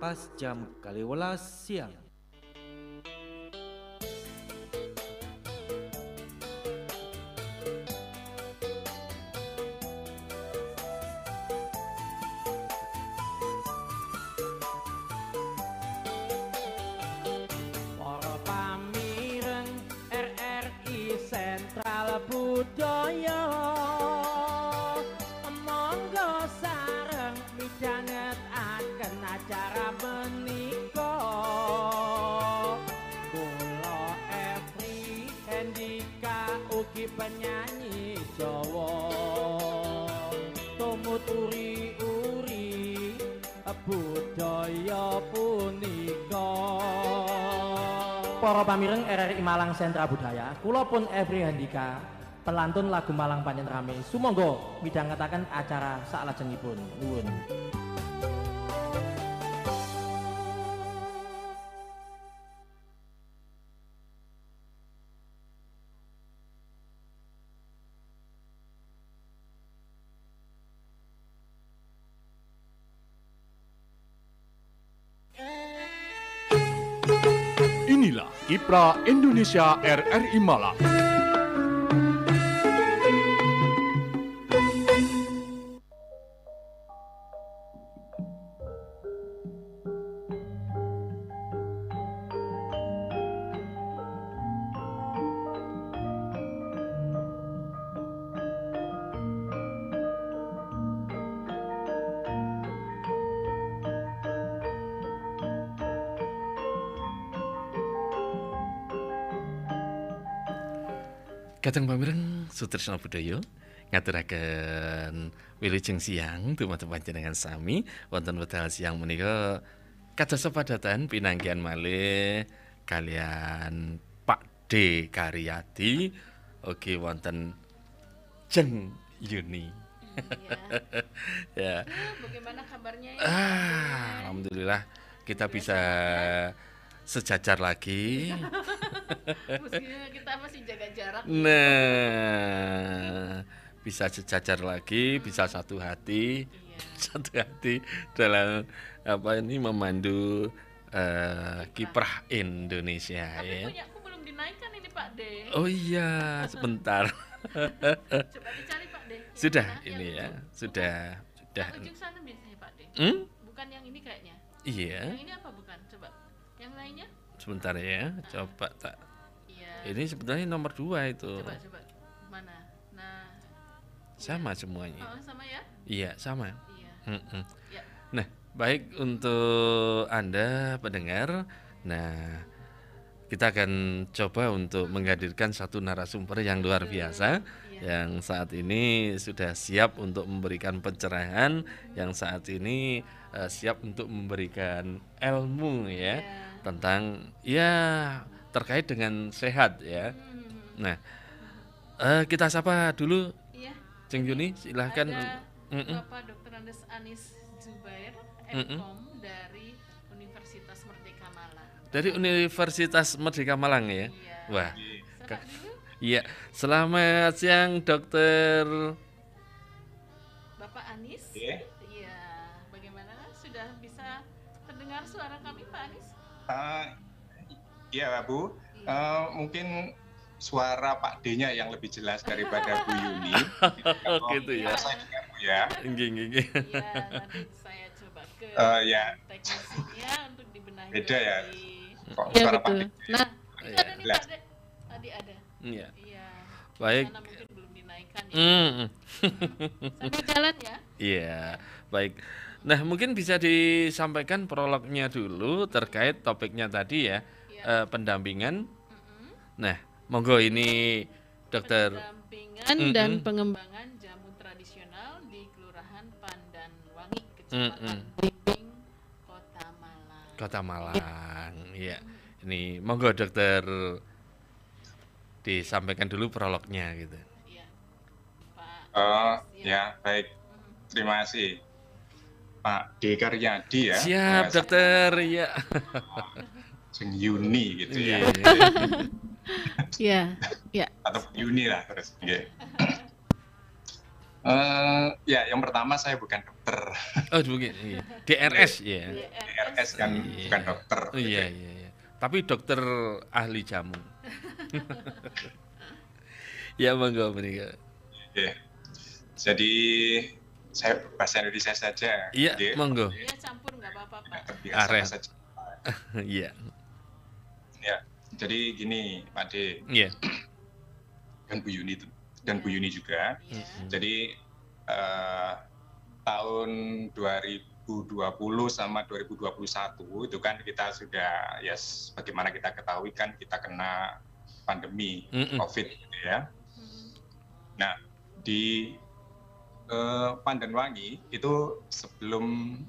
pas jam 12 siang. Para pamireng RRI Sentral Budaya monggo sareng midhangetaken acara menika. Kula Efri Hendika ugi penyanyi Jawa tumut uri-uri budaya punika. Para pamireng RRI Malang Sentra Budaya, kula pun Efri Handika, pelantun lagu Malang Panjen Rame. Sumangga midhangetaken acara salajengipun. Nuwun. Inilah Kiprah Indonesia RRI Malang. Kadang pamireng Sutrisno Budaya ngaturaken wilujeng siang dumateng panjenengan sami wonten wekdal siang menika kados sepadatan pinanggihan malih kalian Pak D Karyadi ugi wonten Jeng Yuni. Ya. Bagaimana kabarnya ya? Alhamdulillah kita bisa sejajar lagi. Mestinya kita masih jaga jarak. Nah, bisa sejajar lagi, bisa satu hati, satu hati dalam apa ini memandu kiprah Indonesia. Tapi Ya. punyaku belum dinaikkan ini Pak D. Oh iya, sebentar. Coba dicari Pak D. Yang Sudah mana? ini Yang ya, itu. sudah. Yang ujung sana biasanya Pak D. Bukan yang ini kayaknya. Iya, Yang ini apa bukan? Coba. Yang lainnya? sebentar ya, coba tak. Iya. Ini sebenarnya nomor 2 itu. Coba. Mana? Nah. Sama semuanya. Oh, sama ya? Iya, sama. Iya. Mm-mm. Ya. Nah, baik untuk Anda pendengar. Nah, kita akan coba untuk menghadirkan satu narasumber yang luar biasa yang saat ini sudah siap untuk memberikan pencerahan, yang saat ini siap untuk memberikan ilmu ya tentang ya terkait dengan sehat ya. Nah, kita sapa dulu Iya. Ceng Yuni, silahkan. Ada Bapak Dr. Andes Anis Zubair, MKom dari Universitas Merdeka Malang. Dari Universitas Merdeka Malang ya. Iya. Wah. Sapa dulu Iya, selamat siang Dokter. Bapak Anis. Iya. Iya. Bagaimana? Sudah bisa terdengar suara kami Pak Anis? Iya Bu, mungkin suara Pak D-nya yang lebih jelas daripada Bu Yuni. Oh gitu ya. Saya dengar Bu ya. Nggih. Iya, nanti saya coba ke Ya. teknisinya untuk dibenahi Beda ya? lagi. Kok Iya suara Pak betul. D? Nah, itu Iya. ada nih Pak D. Tadi ada. Iya. Iya. Baik. Karena mungkin belum dinaikkan ya. Mm. Sambil jalan ya. Iya, baik. Nah, mungkin bisa disampaikan prolognya dulu terkait topiknya tadi ya, pendampingan. Nah, monggo ini Dokter. Pendampingan dan pengembangan jamu tradisional di Kelurahan Pandanwangi, Kecamatan Blimbing, Kota Malang. Kota Malang. Iya. Ini monggo Dokter disampaikan dulu prolognya gitu. Iya. Pak. Ya, baik. Terima kasih. Pak D Karyadi ya. Siap, Dokter. Ya. Jeng Yuni gitu ya. Iya, ya. Atau Yuni lah terus. Nggih. Ya, yang pertama saya bukan dokter. Oh, begini. Iya. DRS ya. S kan, bukan dokter. Iya, iya, iya. Tapi dokter ahli jamu. Ya, monggo menika. Iya. Jadi saya bahasa Indonesia saja. Iya, Nggih. monggo. Iya campur nggak apa-apa Pak. Terbiasa Areh. bahasa Jawa. Iya. Ya. Jadi gini, Pak D Iya. dan Bu Yuni juga. Iya. Jadi tahun 2020 sama 2021 itu kan kita sudah ya bagaimana kita ketahui kan kita kena pandemi COVID gitu ya. Nah, di Pandanwangi itu sebelum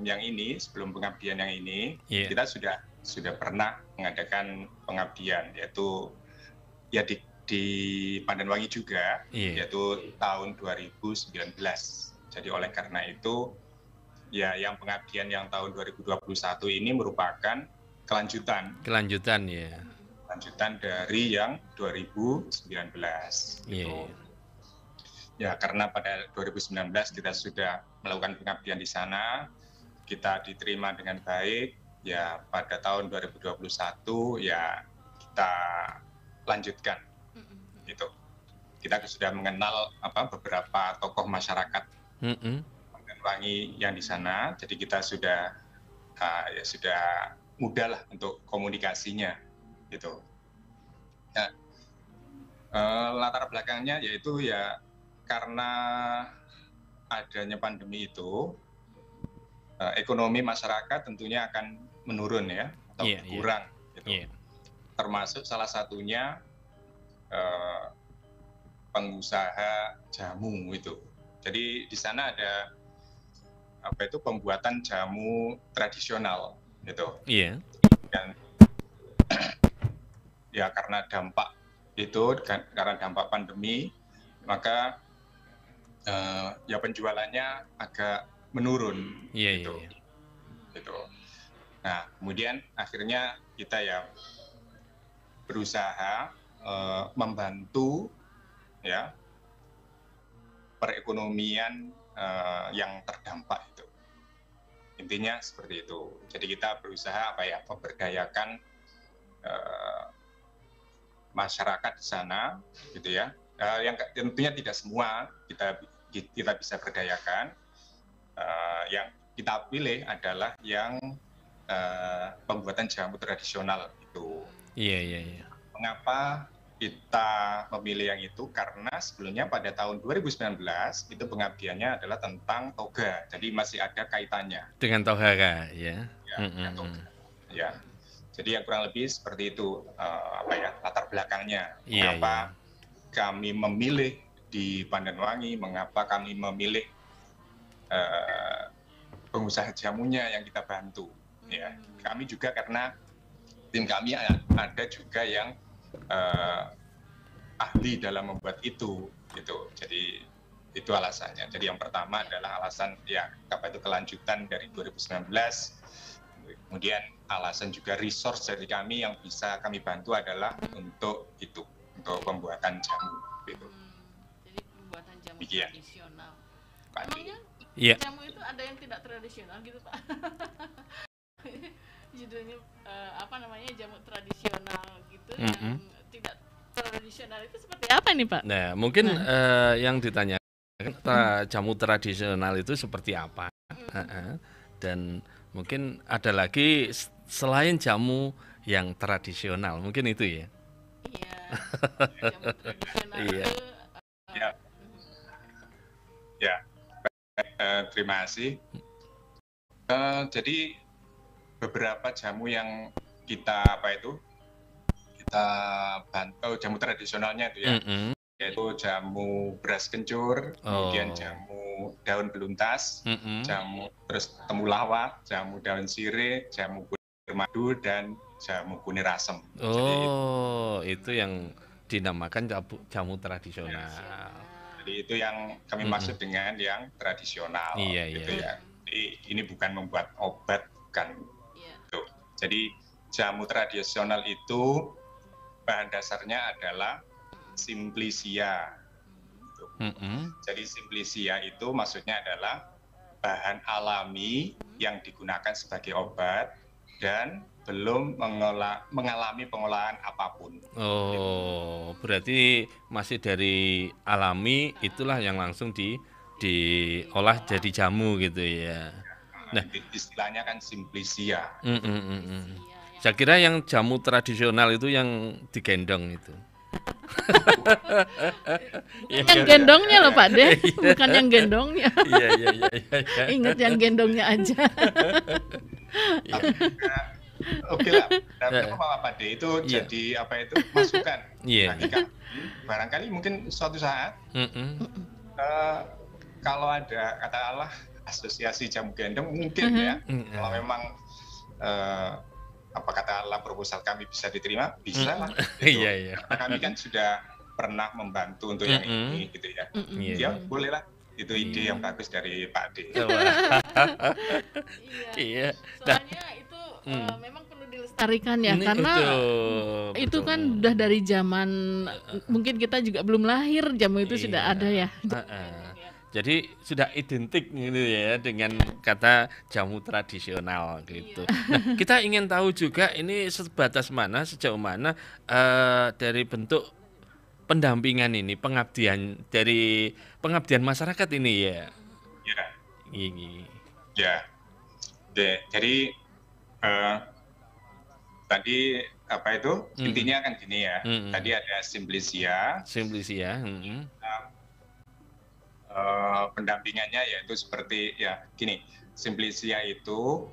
yang ini, sebelum pengabdian yang ini, Iya. kita sudah pernah mengadakan pengabdian yaitu ya di Pandanwangi juga, Iya. yaitu tahun 2019. Jadi oleh karena itu ya yang pengabdian yang tahun 2021 ini merupakan kelanjutan Ya. dari yang 2019 Iya. gitu. Ya karena pada 2019 kita sudah melakukan pengabdian di sana, kita diterima dengan baik. Ya pada tahun 2021 ya kita lanjutkan gitu. Kita sudah mengenal beberapa tokoh masyarakat Pandanwangi yang di sana, jadi kita sudah mudah lah untuk komunikasinya gitu. Nah, latar belakangnya yaitu ya karena adanya pandemi itu ekonomi masyarakat tentunya akan menurun ya atau Iya, iya. berkurang gitu. Iya. Termasuk salah satunya pengusaha jamu itu. Jadi di sana ada pembuatan jamu tradisional gitu. Iya. Dan ya karena dampak pandemi, maka ya penjualannya agak menurun. Iya, gitu. iya. Gitu. Nah, kemudian akhirnya kita ya berusaha membantu ya perekonomian yang terdampak itu. Intinya seperti itu. Jadi kita berusaha memberdayakan masyarakat di sana gitu ya. Yang tentunya tidak semua kita bisa berdayakan. Yang kita pilih adalah yang pembuatan jamu tradisional itu. Iya, iya, iya. Mengapa kita memilih yang itu? Karena sebelumnya pada tahun 2019 itu pengabdiannya adalah tentang toga, jadi masih ada kaitannya. Dengan tohara, ya. Ya, dengan toga. Ya. Jadi yang kurang lebih seperti itu latar belakangnya. Iya, Mengapa kami memilih di Pandanwangi, mengapa kami memilih pengusaha jamunya yang kita bantu. Ya, kami juga karena tim kami ada juga yang ahli dalam membuat itu, gitu. Jadi itu alasannya. Jadi yang pertama adalah alasan kelanjutan dari 2019. Kemudian alasan juga resource dari kami yang bisa kami bantu adalah untuk pembuatan jamu, gitu. Jadi pembuatan jamu Demikian. tradisional. Pak D. Emangnya Iya. jamu itu ada yang tidak tradisional gitu Pak? Judulnya jamu tradisional gitu, yang tidak tradisional itu seperti apa nih Pak? Nah, mungkin yang ditanyakan jamu tradisional itu seperti apa? Dan mungkin ada lagi selain jamu yang tradisional, mungkin itu ya. Iya, jamu tradisional Iya. itu. Ya, terima kasih. Jadi beberapa jamu yang kita bantu, jamu tradisionalnya itu ya, yaitu jamu beras kencur, kemudian jamu daun beluntas, jamu terus temulawak, jamu daun sirih, jamu kunir madu, dan jamu kunir asem. Itu yang dinamakan jamu tradisional. Jadi itu yang kami maksud dengan yang tradisional. Iya, gitu iya. ya. Jadi ini bukan membuat obat, bukan. Iya. Gitu. Jadi jamu tradisional itu bahan dasarnya adalah simplicia. Gitu. Jadi simplicia itu maksudnya adalah bahan alami yang digunakan sebagai obat dan belum mengalami pengolahan apapun. Oh, berarti masih dari alami, itulah yang langsung diolah jadi jamu gitu ya. Nah, istilahnya kan simplicia. Saya kira yang jamu tradisional itu yang digendong itu. Yang gendongnya loh Pak De, bukan yang gendongnya. Iya. Ingat yang gendongnya aja. Oke lah, Pak De itu jadi apa itu masukan. Bagi kami, barangkali mungkin suatu saat kalau ada katakanlah asosiasi jamu gendong mungkin ya, kalau memang apa katakanlah proposal kami bisa diterima, bisa lah. Iya. Karena kami kan sudah pernah membantu untuk yang ini gitu ya. Ya boleh lah. Itu ide yang bagus dari Pak D. Iya. Soalnya itu memang perlu dilestarikan ya, karena itu kan udah dari zaman mungkin kita juga belum lahir jamu itu sudah ada ya. Jadi sudah identik gitu ya dengan kata jamu tradisional gitu. Nah, kita ingin tahu juga ini sebatas mana, sejauh mana dari bentuk pendampingan ini, pengabdian dari pengabdian masyarakat ini ya. Ya. Jadi tadi apa itu intinya kan gini ya. Tadi ada simplicia. Pendampingannya yaitu seperti ya gini. Simplicia itu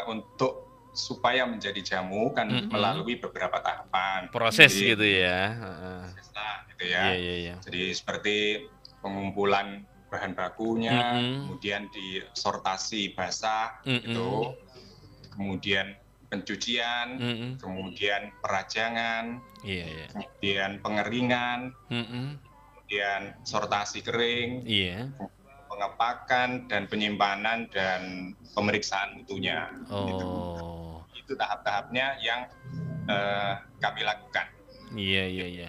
untuk supaya menjadi jamu kan melalui beberapa tahapan. Proses gitu ya. Gitu ya. Iya. Jadi seperti pengumpulan bahan bakunya, kemudian disortasi basah gitu, kemudian pencucian, kemudian perajangan, kemudian pengeringan, kemudian sortasi kering, pengepakan dan penyimpanan dan pemeriksaan mutunya. Gitu. Itu tahap-tahapnya yang kami lakukan. Iya.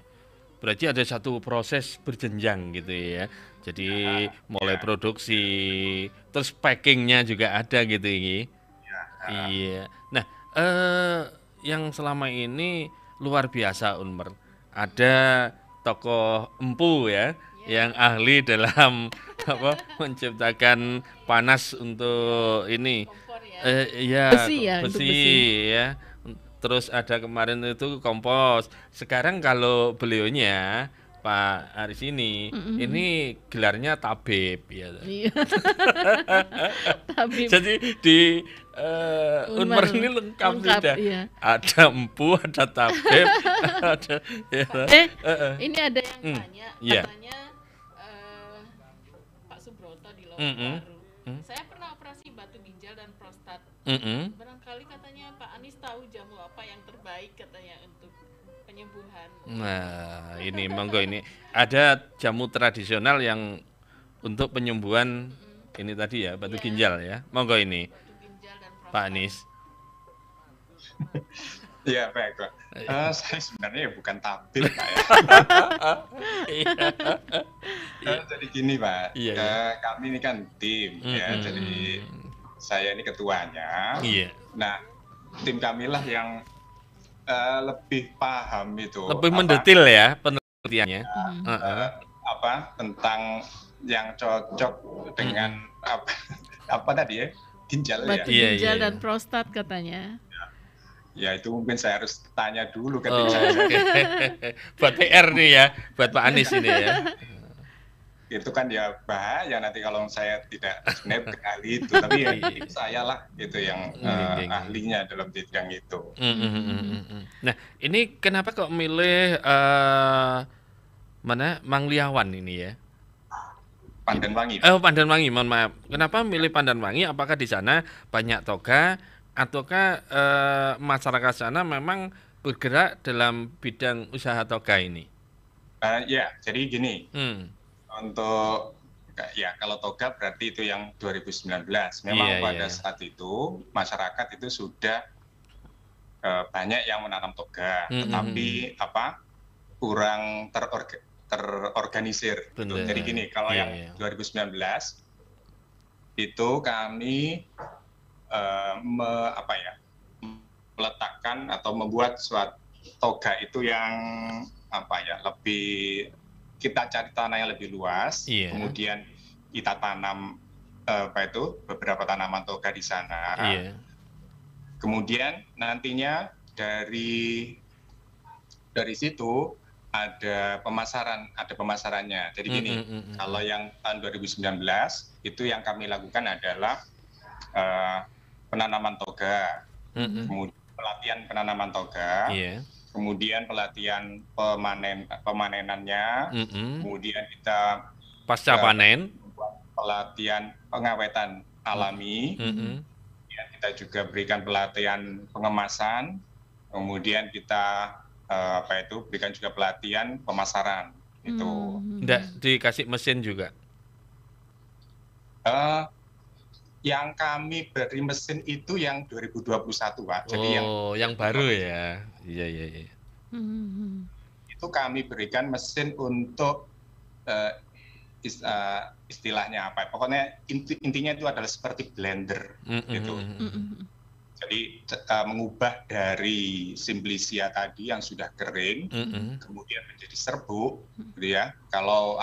Berarti ada satu proses berjenjang gitu ya. Jadi mulai produksi, terus packingnya juga ada gitu ini. Iya. Nah, yang selama ini luar biasa Unmer. Ada tokoh empu ya, yang ahli dalam menciptakan panas untuk ini. Besi ya. Terus ada kemarin itu kompos. Sekarang kalau beliaunya Pak Aris ini gelarnya tabib ya. Tabib. Jadi di Unmer ini lengkap sudah. Iya. Ada empu, ada tabib, ada ini ada yang tanya, katanya Pak Subroto di Lombok Baru. Saya pernah operasi batu ginjal dan prostat. Barangkali katanya Pak Anies tahu jamu apa yang terbaik katanya untuk penyembuhan. Nah, ini monggo ini ada jamu tradisional yang untuk penyembuhan ini tadi ya, batu ginjal ya. Monggo ini. Batu ginjal dan prostat. Pak Anies. Iya, baik, Pak. Saya sebenarnya bukan tabib, Pak ya. Jadi gini, Pak. Kami ini kan tim ya. Jadi saya ini ketuanya. Nah, tim kamilah yang lebih paham itu. Lebih mendetil ya penelitiannya. Tentang yang cocok dengan apa tadi ya? Ginjal ya. Batu ginjal dan prostat katanya. Ya itu mungkin saya harus tanya dulu ke tim saya. Buat PR nih ya, buat Pak Anies ini ya. Itu kan ya bahaya nanti kalau saya tidak sebenarnya ahli itu, tapi ya saya lah itu yang ahlinya dalam bidang itu. Nah ini kenapa kok milih mana Mangliawan ini ya? Pandanwangi. Pandanwangi, mohon maaf. Kenapa milih Pandanwangi? Apakah di sana banyak toga ataukah masyarakat sana memang bergerak dalam bidang usaha toga ini? Ya, jadi gini. Untuk ya kalau toga berarti itu yang 2019. Memang pada saat itu masyarakat itu sudah banyak yang menanam toga, tetapi kurang terorganisir. Jadi gini, kalau yang 2019 itu kami meletakkan atau membuat suatu toga itu yang lebih, kita cari tanah yang lebih luas, kemudian kita tanam beberapa tanaman toga di sana. Kemudian nantinya dari situ ada pemasarannya. Jadi gini, kalau yang tahun 2019 itu yang kami lakukan adalah penanaman toga, kemudian pelatihan penanaman toga, kemudian pelatihan pemanenannya, kemudian kita pasca panen, pelatihan pengawetan alami, kemudian kita juga berikan pelatihan pengemasan, kemudian kita berikan juga pelatihan pemasaran. Itu. Nggak dikasih mesin juga? Yang kami beri mesin itu yang 2021, Pak. Jadi yang baru ya. Iya. Itu kami berikan mesin untuk istilahnya apa? Pokoknya intinya itu adalah seperti blender gitu. Jadi mengubah dari simplicia tadi yang sudah kering, kemudian menjadi serbuk, gitu ya. Kalau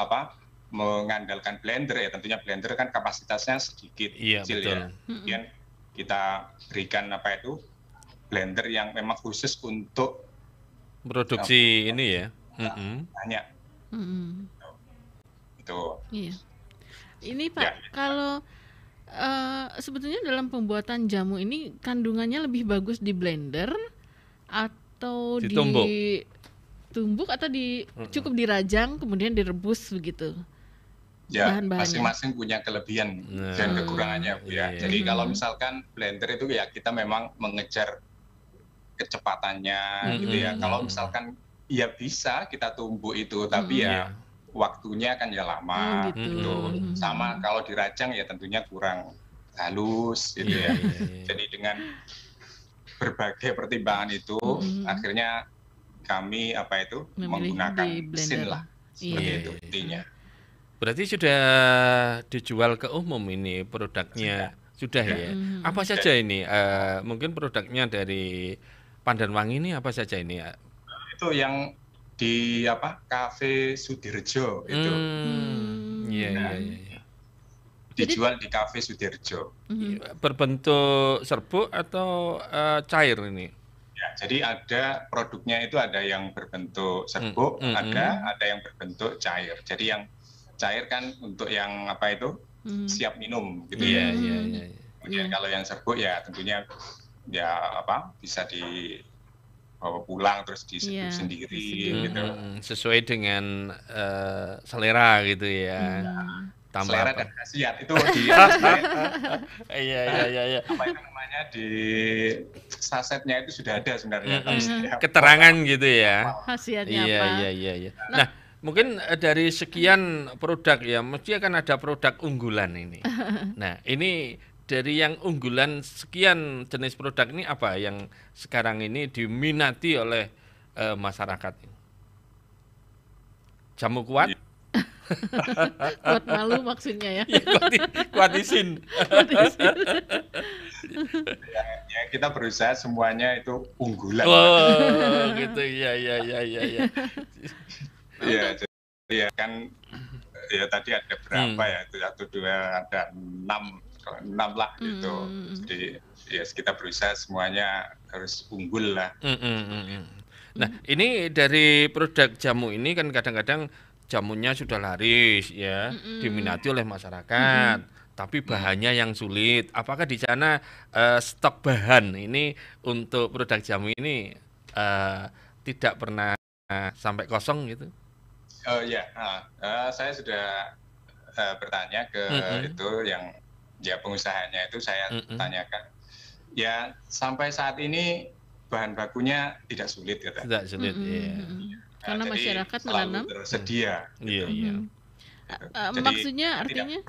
mengandalkan blender ya, tentunya blender kan kapasitasnya sedikit kecil ya. Kemudian kita berikan blender yang memang khusus untuk produksi ini ya. Banyak. Itu. Iya. Ini Pak, kalau sebetulnya dalam pembuatan jamu ini kandungannya lebih bagus di blender atau ditumbuk atau cukup dirajang kemudian direbus begitu? Ya, masing-masing punya kelebihan dan kekurangannya, Bu ya. Jadi kalau misalkan blender itu ya kita memang mengejar kecepatannya gitu ya. Kalau misalkan ya bisa kita tumbuk itu, tapi ya waktunya kan ya lama gitu. Sama kalau dirajang ya tentunya kurang halus gitu ya. Jadi dengan berbagai pertimbangan itu akhirnya kami menggunakan mesin lah. Seperti itu intinya. Berarti sudah dijual ke umum ini produknya? Sudah ya. Apa saja ini? Mungkin produknya dari Pandanwangi ini apa saja ini? Itu yang di Cafe Sudirjo itu. Iya. Dijual di Cafe Sudirjo. Berbentuk serbuk atau cair ini? Ya, jadi ada produknya itu ada yang berbentuk serbuk, ada yang berbentuk cair. Jadi yang cair kan untuk yang siap minum gitu ya. Kemudian kalau yang serbuk ya tentunya bisa bawa pulang terus diseduh sendiri gitu. Sesuai dengan selera gitu ya. Selera dan khasiat itu Iya. Apa itu namanya di sasetnya itu sudah ada sebenarnya. Keterangan gitu ya. Khasiatnya apa? Iya. Nah, mungkin dari sekian produk ya, mesti akan ada produk unggulan ini. Nah, ini dari yang unggulan sekian jenis produk ini apa yang sekarang ini diminati oleh masyarakat? Jamu kuat? Kuat malu maksudnya ya? Kuat isin. Ya, kita berusaha semuanya itu unggulan. Oh, gitu. Iya. Iya, jadi ya kan ya tadi ada berapa ya? Itu 1, 2, ada 6 lah gitu. Jadi ya kita berusaha semuanya harus unggul lah. Nah, ini dari produk jamu ini kan kadang-kadang jamunya sudah laris ya, diminati oleh masyarakat, tapi bahannya yang sulit. Apakah di sana stok bahan ini untuk produk jamu ini tidak pernah sampai kosong gitu? Oh ya, saya sudah bertanya ke itu yang pengusahanya itu saya tanyakan. Ya sampai saat ini bahan bakunya tidak sulit kata. Tidak sulit, iya. Karena masyarakat menanam tersedia. Iya. Jadi, maksudnya artinya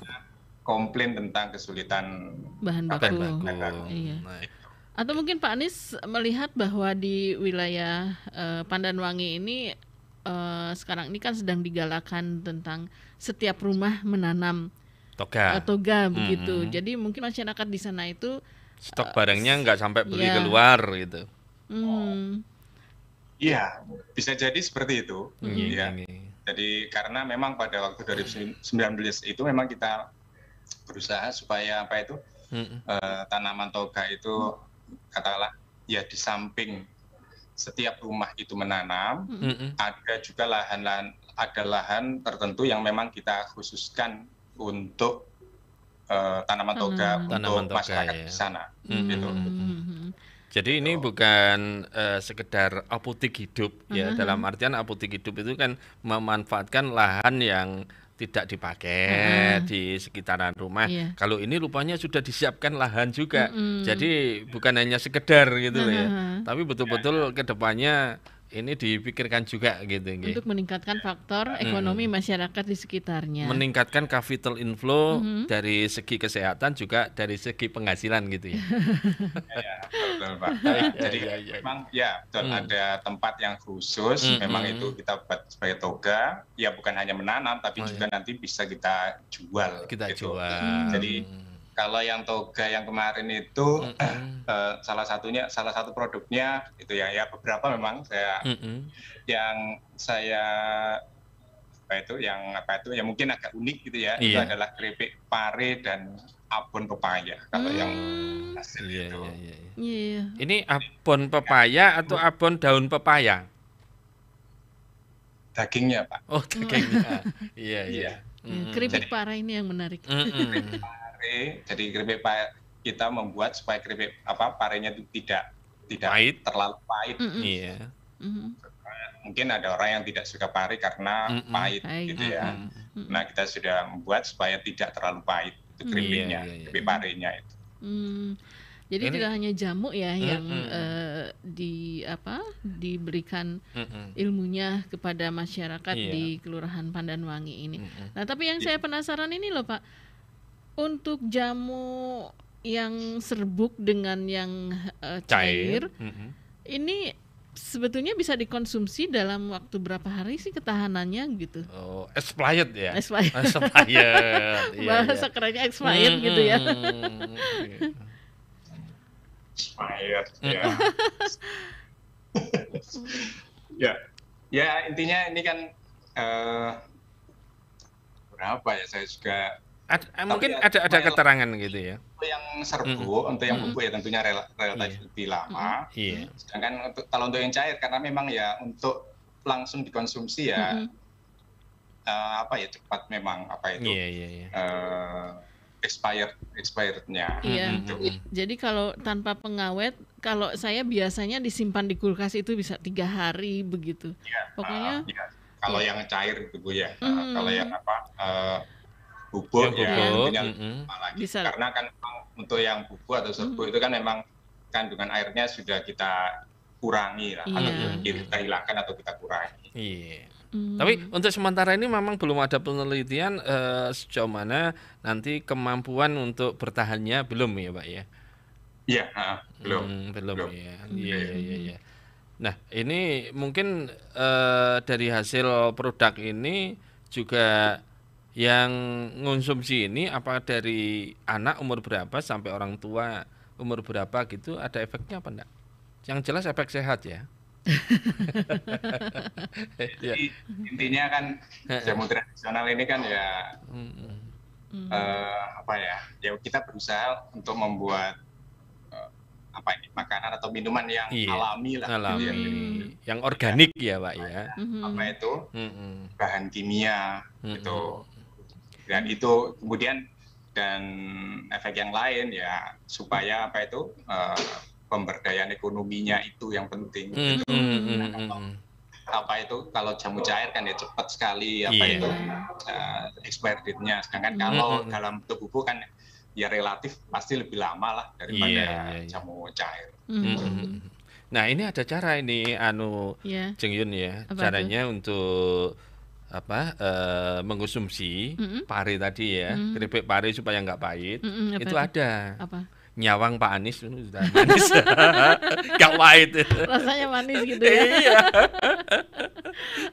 komplain tentang kesulitan bahan baku. Iya. Atau mungkin Pak Anies melihat bahwa di wilayah Pandanwangi ini sekarang ini kan sedang digalakan tentang setiap rumah menanam toga begitu. Jadi mungkin masyarakat di sana itu Stok barangnya nggak sampai beli Iya. keluar gitu. Iya, bisa jadi seperti itu. Iya, Ya. ini. Jadi karena memang pada waktu 2019 itu memang kita berusaha supaya apa itu tanaman toga itu katakanlah ya di samping setiap rumah itu menanam, ada juga lahan tertentu yang memang kita khususkan untuk tanaman toga Tanaman untuk toga, masyarakat ya. di sana. Gitu. Jadi ini bukan sekedar apotik hidup ya, dalam artian apotik hidup itu kan memanfaatkan lahan yang tidak dipakai di sekitaran rumah. Iya. Kalau ini rupanya sudah disiapkan lahan juga, jadi bukan hanya sekedar gitu loh ya, tapi betul-betul ke depannya ini dipikirkan juga gitu. nggih. Untuk meningkatkan faktor ekonomi masyarakat di sekitarnya. Meningkatkan capital inflow dari segi kesehatan juga dari segi penghasilan gitu ya. Ya, betul, Pak. Jadi ya. memang ya betul ada tempat yang khusus, memang itu kita buat sebagai toga, ya bukan hanya menanam tapi juga nanti bisa kita jual. Kita gitu. jual. Jadi kalau yang toga yang kemarin itu salah satu produknya itu ya beberapa memang yang saya apa itu yang mungkin agak unik gitu ya, itu Iya. adalah keripik pare dan abon pepaya kalau yang hasil Iya, itu. iya. Iya. Ini abon pepaya atau abon daun pepaya? Dagingnya, Pak. Oh, dagingnya. Iya, iya. Keripik pare ini yang menarik. Pare, jadi keripik pare kita membuat supaya keripik parenya itu tidak Pahit. terlalu pahit. Iya. Mungkin ada orang yang tidak suka pare karena pahit Pahit. gitu ya. Nah, kita sudah membuat supaya tidak terlalu pahit itu keripiknya, Iya. keripik parenya itu. Jadi Ini- tidak hanya jamu ya yang diberikan ilmunya kepada masyarakat Iya. di Kelurahan Pandanwangi ini. Nah, tapi yang saya penasaran ini loh Pak, untuk jamu yang serbuk dengan yang cair, ini sebetulnya bisa dikonsumsi dalam waktu berapa hari sih ketahanannya gitu? Oh, expired ya. Expired. Expired. Iya, Bahasa iya. kerennya expired gitu ya. Expired, ya. Ya intinya ini kan berapa ya saya juga Mungkin ya, ada keterangan gitu ya. untuk yang serbuk, untuk yang bubuk ya tentunya relatif lebih lama. Iya. Sedangkan kalau untuk yang cair karena memang ya untuk langsung dikonsumsi ya cepat memang Iya. expirednya. Iya. Jadi kalau tanpa pengawet, kalau saya biasanya disimpan di kulkas itu bisa 3 hari begitu. Pokoknya Kalau yang cair itu Bu ya. Kalau yang bubuk Yang ya bubuk, tentunya lama lagi. Bisa. Karena kan memang untuk yang bubuk atau serbuk itu kan memang kandungan airnya sudah kita kurangi lah, atau kita hilangkan atau kita kurangi. Iya. Tapi untuk sementara ini memang belum ada penelitian sejauh mana nanti kemampuan untuk bertahannya belum ya Pak ya? Iya, belum. Belum ya. Iya. Nah ini mungkin dari hasil produk ini juga yang ngonsumsi ini apa dari anak umur berapa sampai orang tua umur berapa gitu ada efeknya apa enggak? Yang jelas efek sehat ya. Jadi intinya kan jamu tradisional ini kan ya ya kita berusaha untuk membuat makanan atau minuman yang alami lah, alami, gitu ya. yang organik ya Pak ya. Apa itu bahan kimia gitu. Dan itu kemudian dan efek yang lain ya supaya pemberdayaan ekonominya itu yang penting. Gitu. Kalau jamu cair kan ya cepat sekali expired date-nya. Sedangkan kalau dalam bentuk bubuk kan ya relatif pasti lebih lama lah daripada jamu cair. Nah ini ada cara ini Jeng Yun ya, caranya untuk mengkonsumsi pare tadi ya, keripik pare supaya nggak pahit. Itu ada. Apa? nyawang Pak Anies itu sudah manis. Gak pahit. Rasanya manis gitu ya. Iya.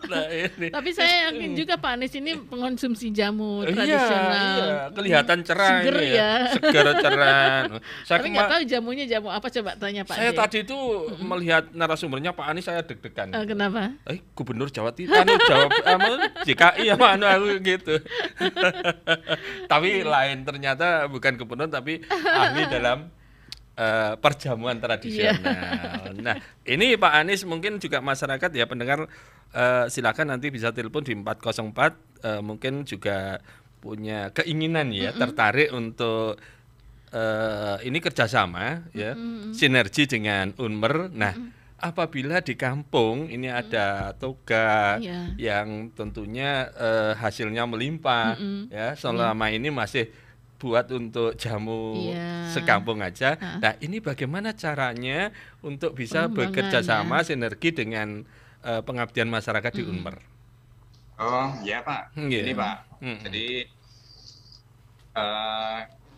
Nah, ini. Tapi saya yakin juga Pak Anies ini pengonsumsi jamu Iya, tradisional. kelihatan cerah Seger ini ya. Seger cerah. Tapi nggak tahu jamunya jamu apa, coba tanya Pak Saya D. tadi itu melihat narasumbernya Pak Anies saya deg-degan. Kenapa? Gubernur Jawa Timur jawab JKI sama aku gitu. Tapi lain ternyata bukan gubernur tapi ahli dalam perjamuan tradisional. Nah, ini Pak Anies mungkin juga masyarakat ya pendengar silakan nanti bisa telepon di 404 mungkin juga punya keinginan ya tertarik untuk ini kerjasama ya sinergi dengan Unmer. Nah, apabila di kampung ini ada toga yang tentunya hasilnya melimpah ya selama ini masih buat untuk jamu sekampung aja. Nah, ini bagaimana caranya untuk bisa bekerja sama sinergi dengan pengabdian masyarakat di Unmer? Oh, iya Pak. Ini Pak. Jadi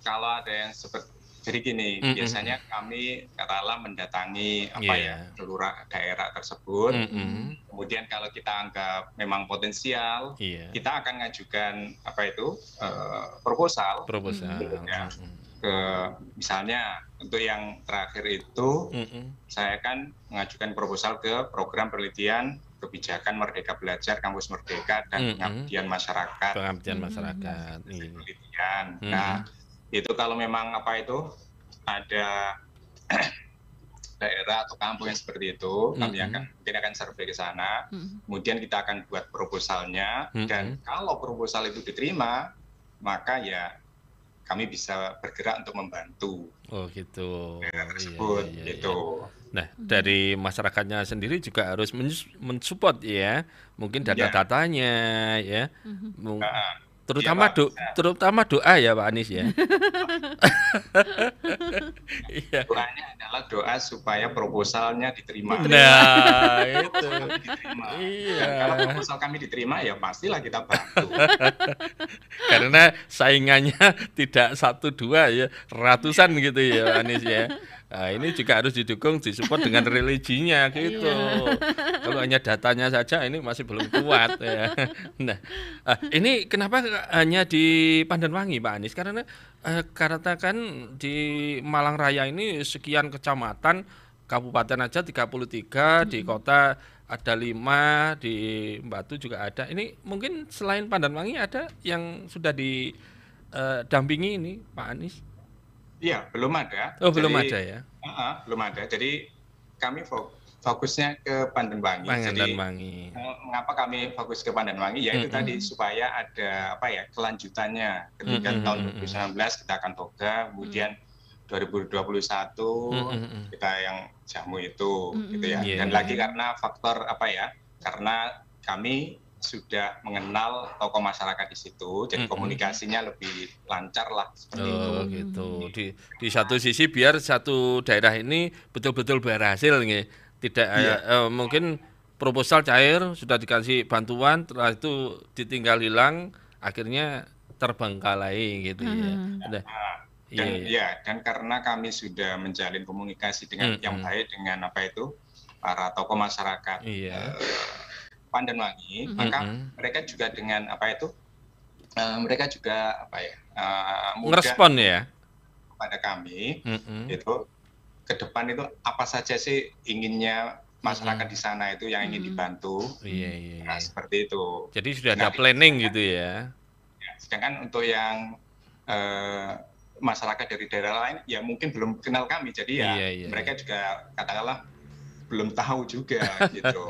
kalau ada yang jadi gini, biasanya kami katakanlah mendatangi kelurahan daerah tersebut. Kemudian kalau kita anggap memang potensial, kita akan ngajukan proposal. Ya, ke misalnya untuk yang terakhir itu, saya akan mengajukan proposal ke program penelitian kebijakan Merdeka Belajar, Kampus Merdeka dan pengabdian masyarakat. Pengabdian masyarakat. Penelitian. Nah, itu kalau memang ada daerah atau kampung yang seperti itu, kami mungkin akan survei ke sana, kemudian kita akan buat proposalnya, dan kalau proposal itu diterima, maka ya kami bisa bergerak untuk membantu. Oh gitu. Daerah tersebut, gitu. Nah, dari masyarakatnya sendiri juga harus mensupport ya, mungkin data-datanya ya. Terutama doa ya Pak Anies ya. Doanya adalah doa supaya proposalnya diterima. Nah, itu. Diterima. Dan kalau proposal kami diterima ya pastilah kita bantu. Karena saingannya tidak 1-2 ya, ratusan gitu ya Pak Anies ya. Nah, ini juga harus didukung, disupport dengan religinya gitu. Kalau hanya datanya saja ini masih belum kuat ya. Nah, ini kenapa hanya di Pandanwangi Pak Anies? Karena kan di Malang Raya ini sekian kecamatan, kabupaten aja 33, di kota ada 5, di Batu juga ada. Ini mungkin selain Pandanwangi ada yang sudah didampingi ini Pak Anies? Iya, belum ada. Oh, belum ada ya? Belum ada. Jadi kami fokusnya ke Pandanwangi. Jadi mengapa kami fokus ke Pandanwangi? Ya itu tadi supaya ada kelanjutannya. Ketika tahun 2019 kita akan toga, kemudian 2021 kita yang jamu itu, gitu ya. Dan lagi karena faktor karena kami sudah mengenal tokoh masyarakat di situ, jadi komunikasinya lebih lancar lah seperti itu. Gitu. Di satu sisi biar satu daerah ini betul-betul berhasil nih. Tidak mungkin proposal cair sudah dikasih bantuan, setelah itu ditinggal hilang, akhirnya terbengkalai gitu ya. Dan karena kami sudah menjalin komunikasi dengan yang baik dengan para tokoh masyarakat. Pandanwangi, maka mereka juga dengan mereka juga merespon ya kepada kami itu ke depan itu apa saja sih inginnya masyarakat di sana itu yang ingin dibantu. Nah, seperti itu. Jadi sudah ada planning gitu ya. Sedangkan untuk yang masyarakat dari daerah lain ya mungkin belum kenal kami, jadi mereka juga katakanlah belum tahu juga gitu.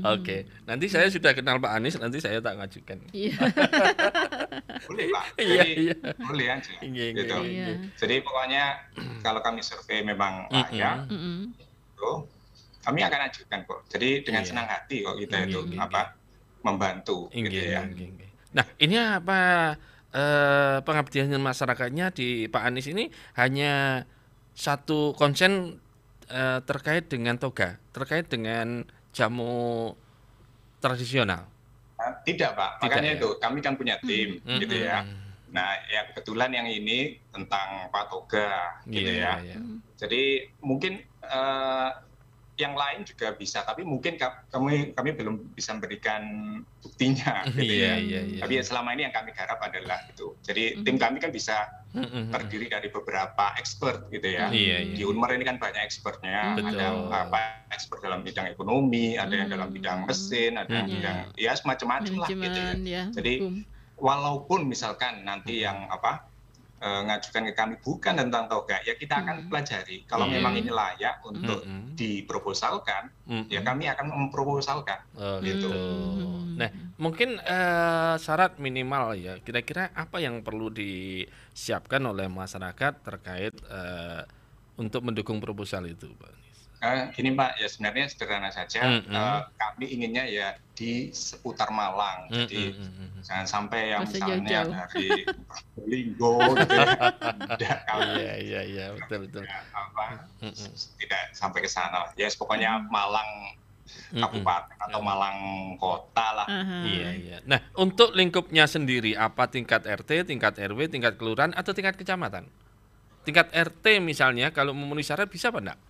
Oke, nanti saya sudah kenal Pak Anies, nanti saya tak ngajukan. Boleh Pak, boleh aja. Gitu. Jadi pokoknya kalau kami survei memang layak, kami akan ajukan kok. Jadi dengan senang hati kok kita itu membantu. Gitu ya. Nah ini apa pengabdian masyarakatnya di Pak Anies ini hanya satu konsen terkait dengan toga, terkait dengan jamu tradisional? Tidak Pak, makanya itu kami kan punya tim gitu ya. Nah, ya kebetulan yang ini tentang Pak Toga, gitu Iya, ya. iya. Jadi mungkin yang lain juga bisa, tapi mungkin kami belum bisa memberikan buktinya, gitu Iya, ya. iya, iya. Tapi selama ini yang kami garap adalah itu. Jadi tim kami kan bisa terdiri dari beberapa expert, gitu ya. Iya, iya. Di Unmer ini kan banyak expertnya, Betul. ada expert dalam bidang ekonomi, ada yang dalam bidang mesin, ada yang bidang ya semacam-macam lah, gitu ya. Manajemen ya. Jadi walaupun misalkan nanti yang ngajukan ke kami bukan tentang toga, ya kita akan pelajari. Kalau memang ini layak untuk diproposalkan, ya kami akan memproposalkan. Oh, gitu. Nah, mungkin syarat minimal ya, kira-kira apa yang perlu disiapkan oleh masyarakat terkait untuk mendukung proposal itu, Pak Anies? Gini Pak, ya sebenarnya sederhana saja. Kami inginnya ya di seputar Malang. Jadi jangan sampai yang misalnya dari Linggo gitu ya. Iya, betul. Tidak sampai ke sana. Ya pokoknya Malang Kabupaten atau Malang Kota lah. Iya. Nah, untuk lingkupnya sendiri apa tingkat RT, tingkat RW, tingkat kelurahan atau tingkat kecamatan? Tingkat RT misalnya kalau memenuhi syarat bisa apa enggak?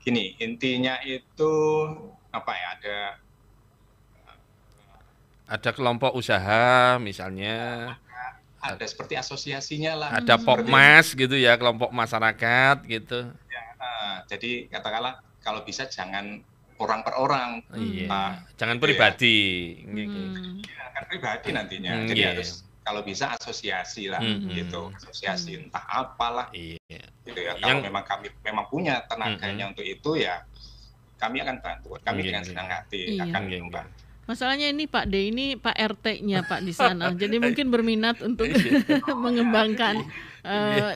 Gini, intinya itu apa ya, ada kelompok usaha misalnya, ada seperti asosiasinya lah. ada Popmas gitu ya, kelompok masyarakat gitu. Ya, jadi katakanlah kalau bisa jangan orang per orang. Iya. Jangan pribadi. Kan pribadi nantinya. Jadi harus kalau bisa asosiasi lah gitu. Asosiasi entah apalah. Iya. Gitu ya. Kalau memang kami punya tenaganya untuk itu ya kami akan bantu. Kami dengan senang hati akan membantu. Masalahnya ini Pak D ini Pak RT-nya Pak di sana. Jadi mungkin berminat untuk mengembangkan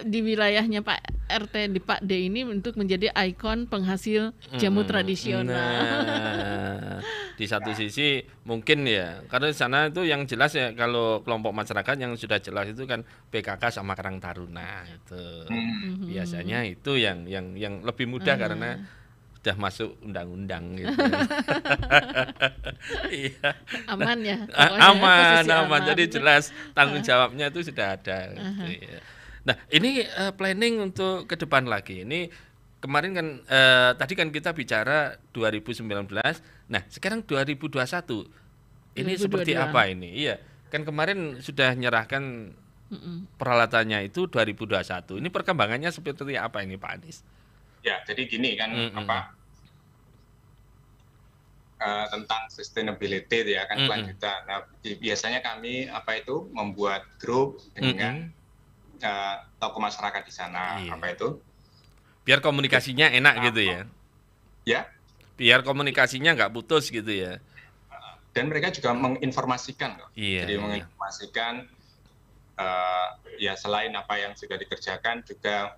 di wilayahnya Pak RT di Pak D ini untuk menjadi ikon penghasil jamu tradisional. Nah, di satu sisi mungkin ya, karena di sana itu yang jelas ya, kalau kelompok masyarakat yang sudah jelas itu kan PKK sama Karang Taruna itu. Biasanya itu yang lebih mudah karena sudah masuk undang-undang gitu. Iya. Aman ya. Aman. Jadi jelas tanggung jawabnya itu sudah ada. Gitu, ya. Nah, ini planning untuk ke depan lagi. Ini kemarin kan tadi kan kita bicara 2019. Nah, sekarang 2021. Ini 2022. Seperti apa ini? Iya. Kan kemarin sudah nyerahkan peralatannya itu 2021. Ini perkembangannya seperti apa ini, Pak Anies? Ya, jadi gini kan tentang sustainability ya kan kelanjutan. Nah, biasanya kami membuat grup dengan tokoh masyarakat di sana biar komunikasinya enak gitu ya. Ya. Biar komunikasinya nggak putus gitu ya. Dan mereka juga menginformasikan loh. Iya, jadi menginformasikan ya selain apa yang sudah dikerjakan juga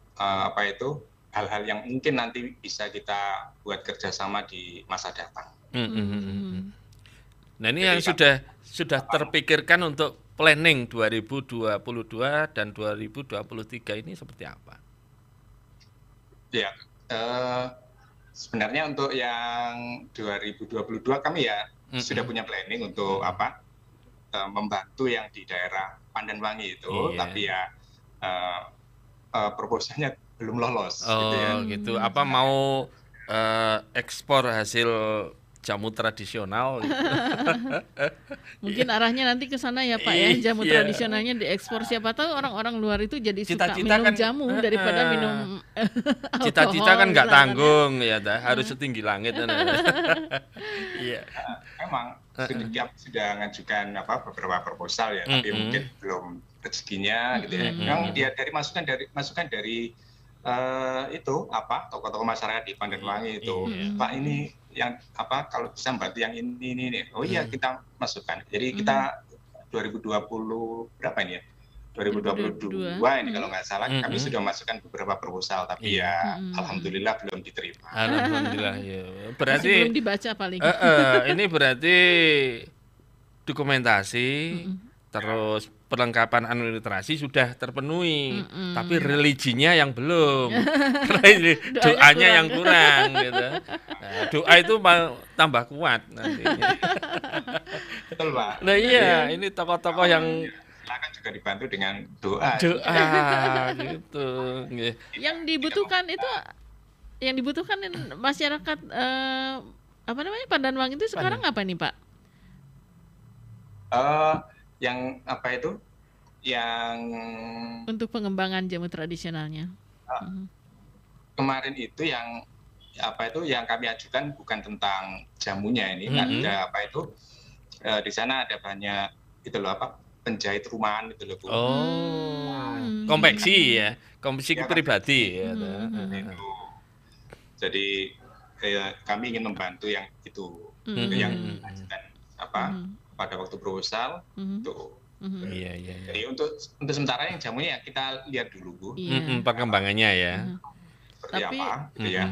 hal-hal yang mungkin nanti bisa kita buat kerjasama di masa datang. Nah, ini jadi yang sudah terpikirkan untuk planning 2022 dan 2023 ini seperti apa? Ya, sebenarnya untuk yang 2022 kami ya sudah punya planning untuk membantu yang di daerah Pandanwangi itu, tapi ya proposalnya belum lolos. Gitu. Apa mau ekspor hasil jamu tradisional? Gitu. Mungkin arahnya nanti ke sana ya Pak ya, jamu tradisionalnya diekspor. Siapa tahu orang-orang luar itu jadi suka minum jamu daripada minum alkohol. Cita-cita kan nggak tanggung ya, harus setinggi langit. Iya. Memang sudah mengajukan beberapa proposal ya, tapi mungkin belum rezekinya gitu ya. Yang dia dari masukan dari tokoh-tokoh masyarakat di Pandanwangi itu, Pak ini yang kalau bisa bantu yang ini nih. Oh iya, kita masukkan. Jadi kita 2020 berapa ini ya? 2022 ini kalau nggak salah kami sudah masukkan beberapa proposal, tapi ya alhamdulillah belum diterima. Alhamdulillah ya. Berarti masih belum dibaca paling. Ini berarti dokumentasi terus perlengkapan administrasi sudah terpenuhi, tapi religinya yang belum, doanya yang kurang gitu. Nah, doa itu tambah kuat nanti. Betul Pak. Nah iya, ini tokoh-tokoh yang Silakan juga dibantu dengan doa. gitu. Nggih. Yang dibutuhkan itu masyarakat apa namanya Pandanwangi itu sekarang apa nih Pak? Yang apa itu? Yang Untuk pengembangan jamu tradisionalnya. kemarin itu yang apa itu yang kami ajukan bukan tentang jamunya ini, ada apa itu di sana ada banyak itu loh apa penjahit rumahan itu loh Bu. Konveksi ya, konveksi Ya, pribadi ya. Itu. Jadi kami ingin membantu yang itu yang diajukan apa pada waktu proposal itu. Iya. Jadi untuk sementara yang jamunya kita lihat dulu Bu. Perkembangannya ya. Seperti Tapi, apa gitu ya.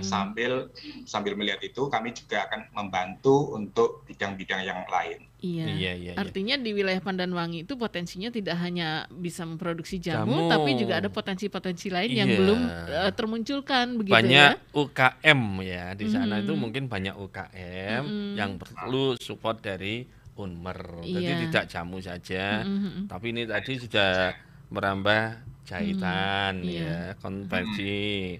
Sambil melihat itu kami juga akan membantu untuk bidang-bidang yang lain. Iya. Artinya di wilayah Pandanwangi itu potensinya tidak hanya bisa memproduksi jamu, tapi juga ada potensi-potensi lain yang belum termunculkan begitu banyak ya. UKM ya di sana itu mungkin banyak UKM yang perlu support dari Unmer. Jadi tidak jamu saja, tapi ini tadi sudah merambah jahitan ya, konveksi.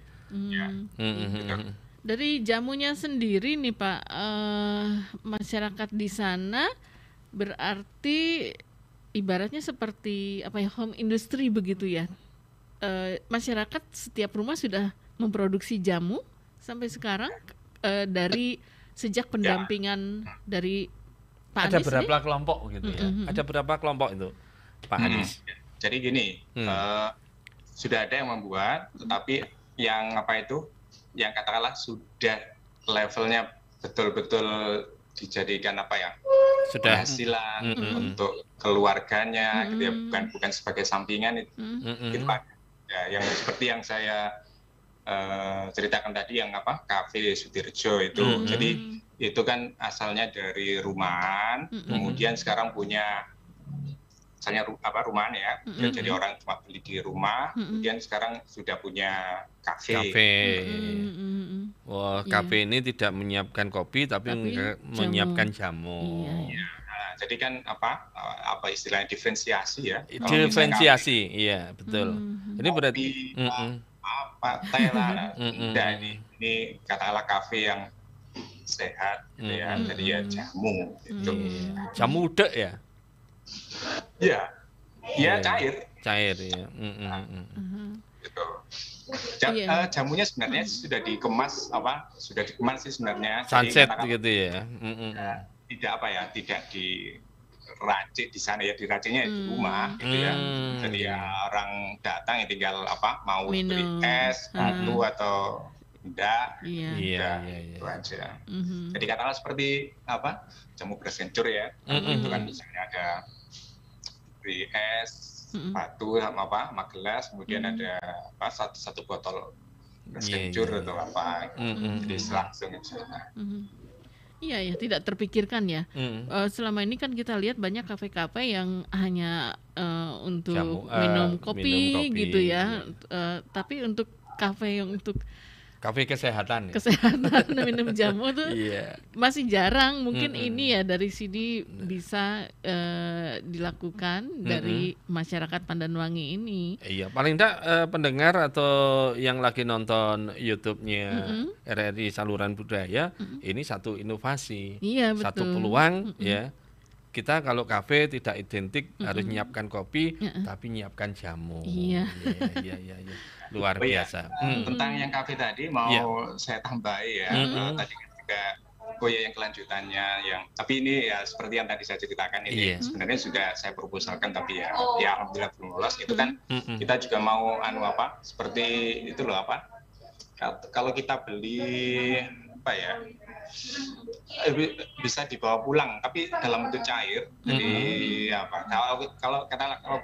Dari jamunya sendiri nih Pak, masyarakat di sana berarti ibaratnya seperti apa ya home industry begitu ya. Masyarakat setiap rumah sudah memproduksi jamu sampai sekarang dari sejak pendampingan dari Pak Ada Anies berapa kelompok gitu ya? Ada berapa kelompok itu Pak Anies? Jadi gini, sudah ada yang membuat, tetapi yang apa itu, yang katakanlah sudah levelnya betul-betul dijadikan apa ya, Sudah penghasilan untuk keluarganya, gitu ya, bukan sebagai sampingan itu Pak. Ya, yang seperti yang saya ceritakan tadi, yang apa Cafe Sudirjo itu, jadi itu kan asalnya dari rumahan, kemudian sekarang punya misalnya rumahan ya, jadi orang cuma beli di rumah, kemudian sekarang sudah punya kafe. Wah, kafe ini tidak menyiapkan kopi tapi menyiapkan jamu. Iya. Nah, jadi kan apa istilahnya diferensiasi ya. Diferensiasi, iya betul. Ini berarti teh lah. Dan ini katakanlah kafe yang sehat, gitu ya. Jadi ya jamu. Gitu. Jamu udek ya? Iya, cair. Cair ya. Gitu. Jamunya sebenarnya sudah dikemas sih sebenarnya. Sunset gitu ya. Tidak diracik di sana ya, diraciknya di rumah gitu ya. Jadi ya orang datang ya tinggal mau beli es, batu atau enggak. Iya. Itu aja. Jadi katakanlah seperti jamu beras kencur ya. Itu kan misalnya ada beli es, batu sama gelas, kemudian ada satu botol beras kencur atau apa. Jadi langsung misalnya. Iya ya, tidak terpikirkan ya. Selama ini kan kita lihat banyak kafe-kafe yang hanya untuk minum kopi gitu ya. Tapi untuk kafe yang untuk kafe kesehatan minum jamu tuh masih jarang. Mungkin ini ya dari sini bisa dilakukan dari masyarakat Pandanwangi ini. Iya, paling enggak pendengar atau yang lagi nonton YouTube-nya RRI Saluran Budaya, ini satu inovasi, satu peluang ya. Kita kalau kafe tidak identik harus nyiapkan kopi, tapi nyiapkan jamu. Iya. Luar biasa. Tentang yang kafe tadi mau saya tambahi ya. Tadi kan juga yang kelanjutannya tapi ini ya seperti yang tadi saya ceritakan ini sebenarnya sudah saya proposalkan, tapi ya alhamdulillah belum lolos. Itu kan kita juga mau seperti itu loh kalau kita beli bisa dibawa pulang tapi dalam bentuk cair. Jadi kalau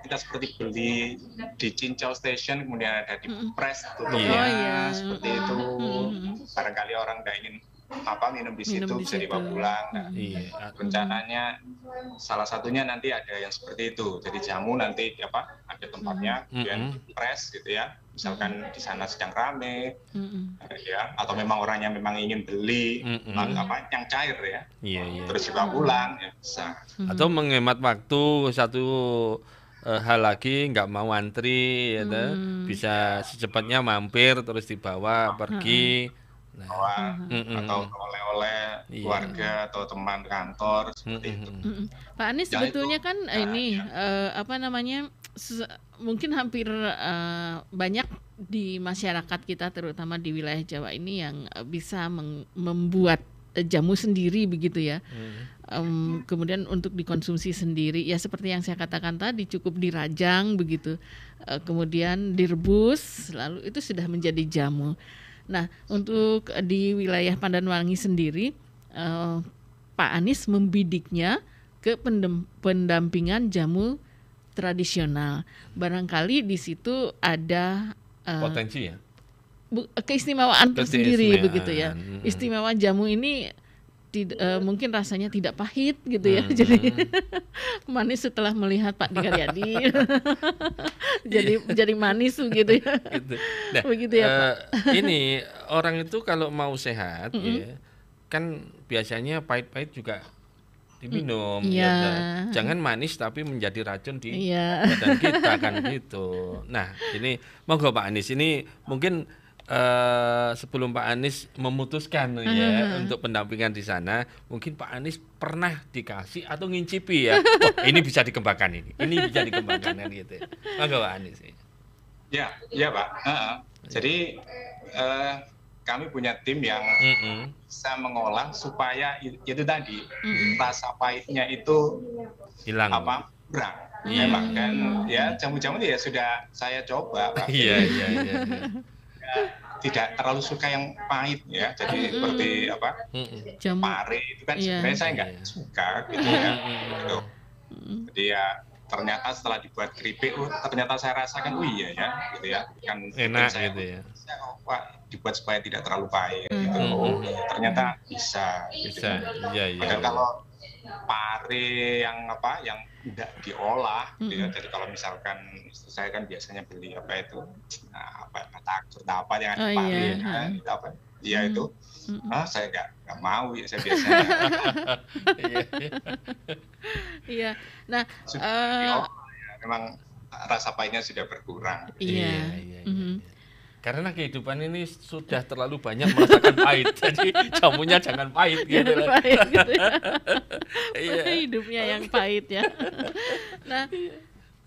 kita seperti beli di Cincau Station kemudian ada di press tutupnya seperti itu, barangkali orang nggak ingin minum di Minum situ di bisa situ. dibawa pulang. Nah, Iya. rencananya salah satunya nanti ada yang seperti itu. Jadi jamu nanti ada tempatnya, kemudian dipres gitu ya. Misalkan di sana sedang rame, ya, atau memang orangnya memang ingin beli yang cair ya, Iya. terus dibawa pulang ya bisa. Atau menghemat waktu, satu hal lagi, nggak mau antri, ya toh. Bisa secepatnya mampir terus dibawa pergi. Nah, Atau oleh-oleh keluarga atau teman kantor seperti itu. Pak Anies Jangan sebetulnya itu- kan ini mungkin hampir banyak di masyarakat kita terutama di wilayah Jawa ini yang bisa membuat jamu sendiri begitu ya. Kemudian untuk dikonsumsi sendiri ya seperti yang saya katakan tadi cukup dirajang begitu. Kemudian direbus lalu itu sudah menjadi jamu. Nah, untuk di wilayah Pandanwangi sendiri Pak Anies membidiknya ke pendampingan jamu tradisional. Barangkali di situ ada potensi ya. keistimewaan tersendiri Keistimewaan. begitu ya. Istimewa jamu ini mungkin rasanya tidak pahit gitu ya. Jadi manis setelah melihat Pak Dikaryadi. jadi manis gitu ya. Gitu. Nah, Begitu ya, Pak. Ini orang itu kalau mau sehat ya, kan biasanya pahit-pahit juga diminum. Iya. Ya toh. Jangan manis tapi menjadi racun di Iya. badan kita kan gitu. Nah, ini monggo Pak Anies, ini mungkin sebelum Pak Anies memutuskan ya untuk pendampingan di sana, mungkin Pak Anies pernah dikasih atau ngincipi ya. Oh, ini bisa dikembangkan ini bisa dikembangkan kan gitu. Monggo Pak Anies. Ya, Pak. Jadi kami punya tim yang bisa mengolah supaya itu tadi rasa pahitnya itu Hilang. kurang. Memang dan ya jamu-jamu ya sudah saya coba, Pak. Iya. Tidak terlalu suka yang pahit ya. Jadi seperti Jamu. pare itu kan Iya. sebenarnya saya nggak suka gitu ya. Gitu. Jadi ya ternyata setelah dibuat keripik, ternyata saya rasakan, iya ya, gitu ya. Kan Enak saya, gitu ya. Pak, dibuat supaya tidak terlalu pahit gitu. Ternyata bisa. Gitu. Bisa. Iya. Padahal kalau pare yang tidak diolah, gitu ya. Jadi kalau misalkan saya kan biasanya beli batagor yang ada pare, itu saya nggak mau ya, saya biasanya Iya. Nah, memang rasa pahitnya sudah berkurang. iya. Karena kehidupan ini sudah terlalu banyak merasakan pahit, jadi jamunya jangan pahit gitu. Jangan pahit gitu ya. Iya. Hidupnya yang pahit ya. Nah,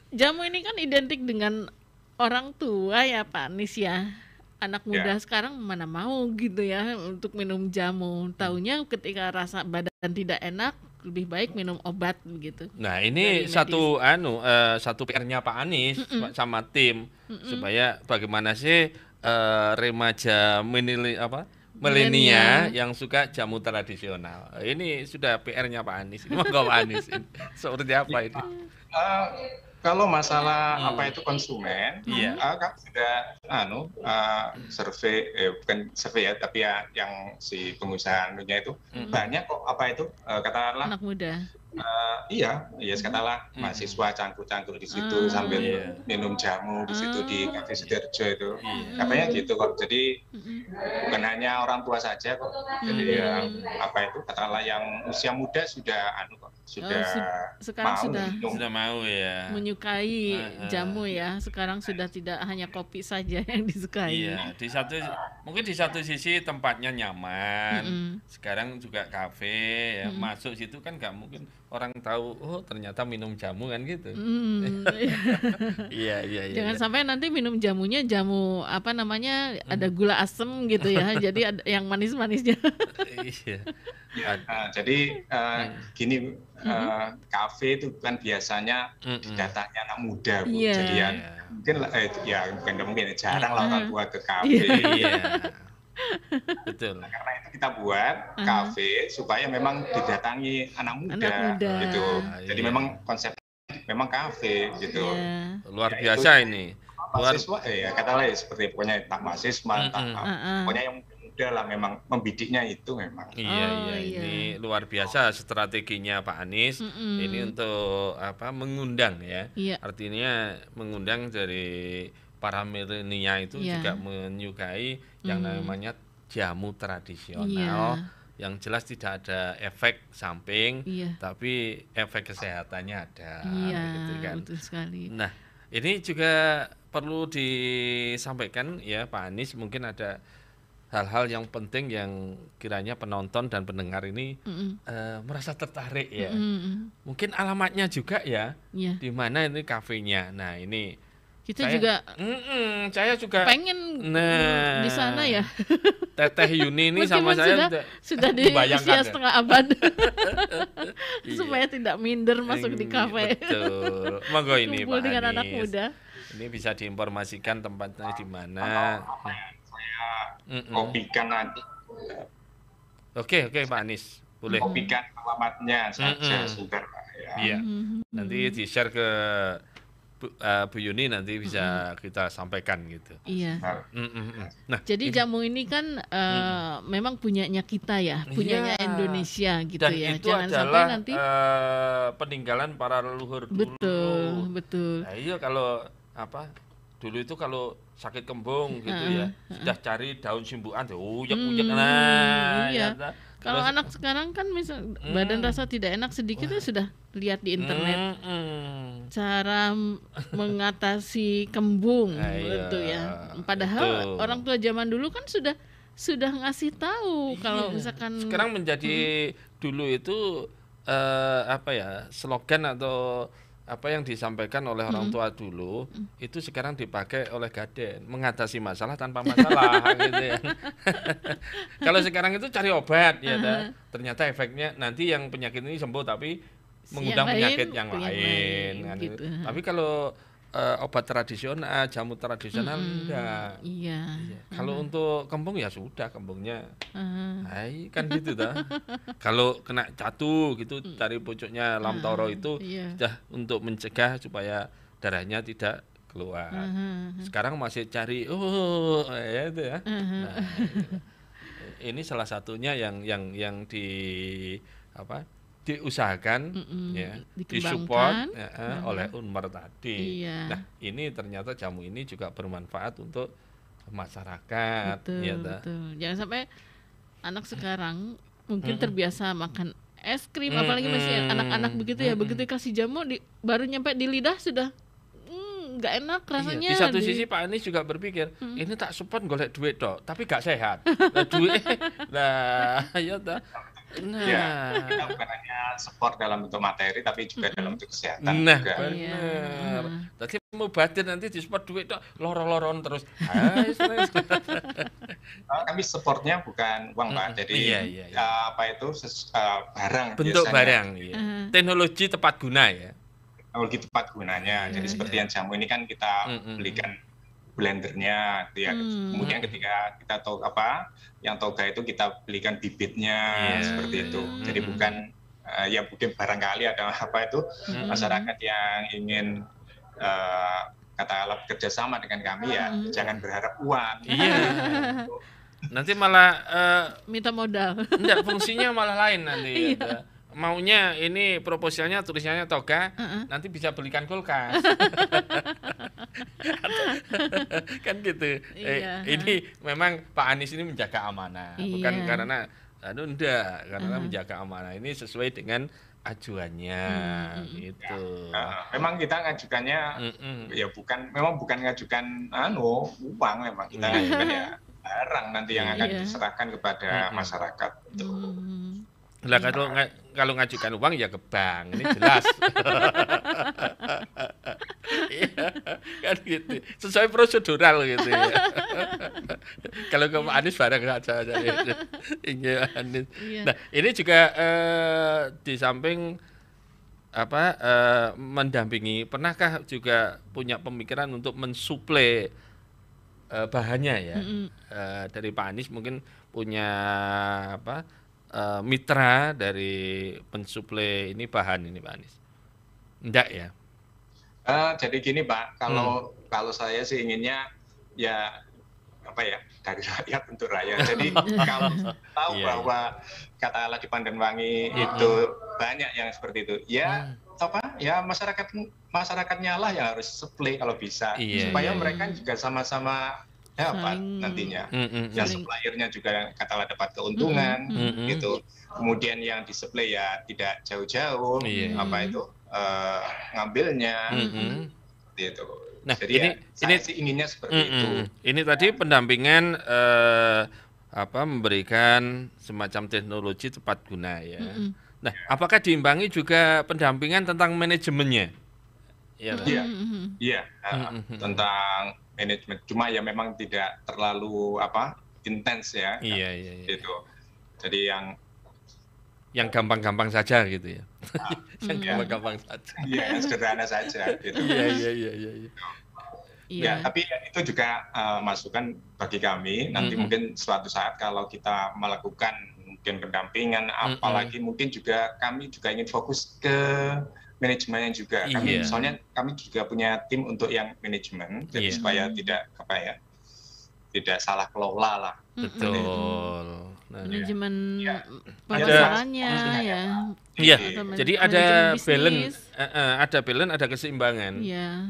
jamu ini kan identik dengan orang tua ya Pak Anies ya. Anak muda sekarang mana mau gitu ya untuk minum jamu. Taunya ketika rasa badan tidak enak lebih baik minum obat begitu. Nah, ini satu PR-nya Pak Anies sama tim supaya bagaimana sih remaja milenia yang suka jamu tradisional. Ini sudah PR-nya Pak Anies. Monggo Pak Anies. Seperti apa ini? Kalau masalah konsumen, kan sudah survei, bukan survei ya, tapi ya yang si pengusaha itu banyak kok katakanlah Anak muda. Iya, katakanlah mahasiswa cangkur-cangkur di situ sambil minum jamu di situ di Cafe Sudarjo itu, katanya gitu kok. Jadi bukan hanya orang tua saja kok. Jadi katakanlah yang usia muda sudah sekarang mau sudah minum. Sudah mau ya. Menyukai jamu ya. Sekarang sudah tidak hanya kopi saja yang disukai. Iya, mungkin di satu sisi tempatnya nyaman. Sekarang juga kafe ya, masuk situ kan nggak mungkin orang tahu ternyata minum jamu kan gitu. Iya. Jangan sampai nanti minum jamunya jamu ada gula asem gitu ya. Jadi ada yang manis-manisnya. Iya. Jadi gini, kafe itu kan biasanya datangnya anak muda, Bu. Iya. Jadi mungkin jarang lah orang tua ke kafe. Iya. Betul. Nah, karena itu kita buat kafe supaya memang didatangi anak muda. Gitu. Jadi memang konsepnya memang kafe gitu. Luar biasa ini. Mahasiswa katakanlah seperti pokoknya tak mahasiswa, pokoknya yang muda ada lah memang membidiknya itu memang. Iya, ini luar biasa strateginya Pak Anies. Ini untuk mengundang ya. Iya. Artinya mengundang dari para milenial itu juga menyukai yang namanya jamu tradisional. Yang jelas tidak ada efek samping, tapi efek kesehatannya ada. Gitu kan. Betul sekali. Nah, ini juga perlu disampaikan ya Pak Anies, mungkin ada hal-hal yang penting yang kiranya penonton dan pendengar ini merasa tertarik ya. Mungkin alamatnya juga ya, di mana ini kafenya. Nah ini saya juga pengen di sana ya. Teteh Yuni ini sama saya sudah di usia setengah abad supaya tidak minder masuk di kafe. Betul. Monggo ini Kumpul Pak dengan Anies. anak muda. Ini bisa diinformasikan tempatnya di mana. Saya kopikan nanti. Oke Pak Anies, boleh. Kopikan alamatnya saja sudah Pak ya. Iya. Nanti di-share ke Bu Yuni, nanti bisa kita sampaikan gitu. Iya. Nah, jadi jamu ini kan memang punyanya kita ya, punyanya Indonesia gitu. Dan ya. itu Jangan adalah sampai nanti peninggalan para leluhur dulu. Betul. Nah, iya kalau dulu itu kalau sakit kembung gitu ya, sudah cari daun simbukan tuh uyek-uyek iya. Kalau anak sekarang kan misal badan rasa tidak enak sedikit sudah lihat di internet cara mengatasi kembung gitu ya. Padahal orang tua zaman dulu kan sudah ngasih tahu kalau misalkan sekarang menjadi dulu itu slogan atau apa yang disampaikan oleh orang tua dulu itu sekarang dipakai oleh Gaden, mengatasi masalah tanpa masalah gitu ya. Kalau sekarang itu cari obat ya, ternyata efeknya nanti yang penyakit ini sembuh tapi mengundang penyakit yang lain kan gitu. Tapi kalau obat tradisional, jamu tradisional enggak. Iya. Kalau untuk kembung ya sudah kembungnya. Kan gitu dah. Kalau kena catu gitu dari pucuknya lamtoro itu sudah untuk mencegah supaya darahnya tidak keluar. Sekarang masih cari itu ya. Nah, ini salah satunya yang diusahakan ya, disupport oleh Unmar tadi. Nah, ini ternyata jamu ini juga bermanfaat untuk masyarakat. Betul. Jangan sampai anak sekarang mungkin terbiasa makan es krim, apalagi masih anak-anak begitu ya, begitu kasih jamu baru nyampe di lidah sudah nggak enak rasanya. Di satu sisi Pak Anies juga berpikir ini tak support golek duit dok, tapi gak sehat. Duit Nah, kita bukan hanya support dalam bentuk materi, tapi juga dalam bentuk kesehatan juga. Benar. Tadi mau batin nanti di support duit dok, loro-loron terus. Kami supportnya bukan uang Pak, jadi barang. Bentuk biasanya. Barang. Iya. Teknologi tepat guna ya. Teknologi tepat gunanya. Jadi seperti yang jamu ini kan kita belikan blendernya, gitu ya. Kemudian ketika kita tahu yang toga itu kita belikan bibitnya seperti itu. Jadi bukan mungkin barangkali ada masyarakat yang ingin katakanlah bekerja sama dengan kami ya jangan berharap uang. Iya. Nanti malah minta modal. Enggak, fungsinya malah lain nanti. Maunya ini proposalnya tulisannya toga, nanti bisa belikan kulkas. Kan gitu. Ini memang Pak Anies ini menjaga amanah, bukan karena karena menjaga amanah. Ini sesuai dengan ajuannya gitu. Memang kita ngajukannya ya bukan ngajukan uang, memang kita ngajukan ya barang nanti yang akan diserahkan kepada masyarakat itu. Lah kalau ngajukan uang ya ke bank, ini jelas. Kan gitu. Sesuai prosedural gitu ya. Kalau ke Pak Anies barang aja gitu. Nah, ini juga di samping mendampingi, pernahkah juga punya pemikiran untuk mensuplai bahannya ya? Dari Pak Anies mungkin punya mitra dari pensuplai ini bahan ini Pak Anies? Enggak ya? Jadi gini Pak, kalau saya sih inginnya ya apa ya, dari rakyat untuk rakyat. Jadi kamu tahu bahwa katakanlah di Pandanwangi itu banyak yang seperti itu. Ya apa? Ya masyarakatnya lah yang harus supply kalau bisa, supaya mereka juga sama-sama dapat nantinya. Yang suppliernya juga katakanlah dapat keuntungan gitu. Kemudian yang disuplai ya tidak jauh-jauh apa itu ngambilnya gitu. Nah, jadi ini sih inginnya seperti itu. Ini tadi pendampingan memberikan semacam teknologi tepat guna ya. Nah, apakah diimbangi juga pendampingan tentang manajemennya? Iya, tentang manajemen. Cuma ya memang tidak terlalu intens ya. Iya. Gitu. Jadi yang gampang-gampang saja gitu ya. Yang gampang-gampang saja. Iya, yang sederhana saja gitu. Iya. Ya, tapi itu juga masukan bagi kami. Nanti mungkin suatu saat kalau kita melakukan mungkin pendampingan, apalagi mungkin juga kami juga ingin fokus ke manajemennya juga. Soalnya kami juga punya tim untuk yang manajemen, jadi supaya tidak tidak salah kelola lah. Betul. Manajemen pemasarannya ya. Iya. Jadi ada balance, ada keseimbangan.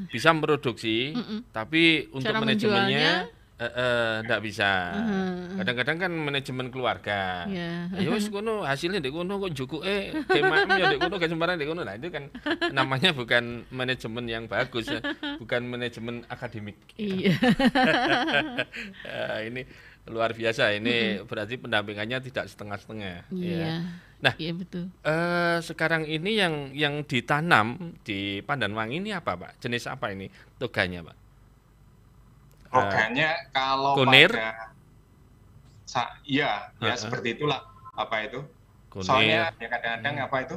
Bisa memproduksi, tapi untuk manajemennya enggak bisa. Kadang-kadang kan manajemen keluarga. Ya wis kono hasilnya ndek kono kok jukuke kemak ya ndek kono gak sembarang ndek kono. Nah, itu kan namanya bukan manajemen yang bagus ya. Bukan manajemen akademik. Iya. Ini luar biasa, ini berarti pendampingannya tidak setengah-setengah. Iya. Nah, iya betul. Sekarang ini yang ditanam di Pandanwangi ini apa, Pak? Jenis apa ini toganya, Pak? Toganya kalau kunir? Iya, ya seperti itulah. Apa itu? Kunir. Soalnya ya kadang-kadang apa itu?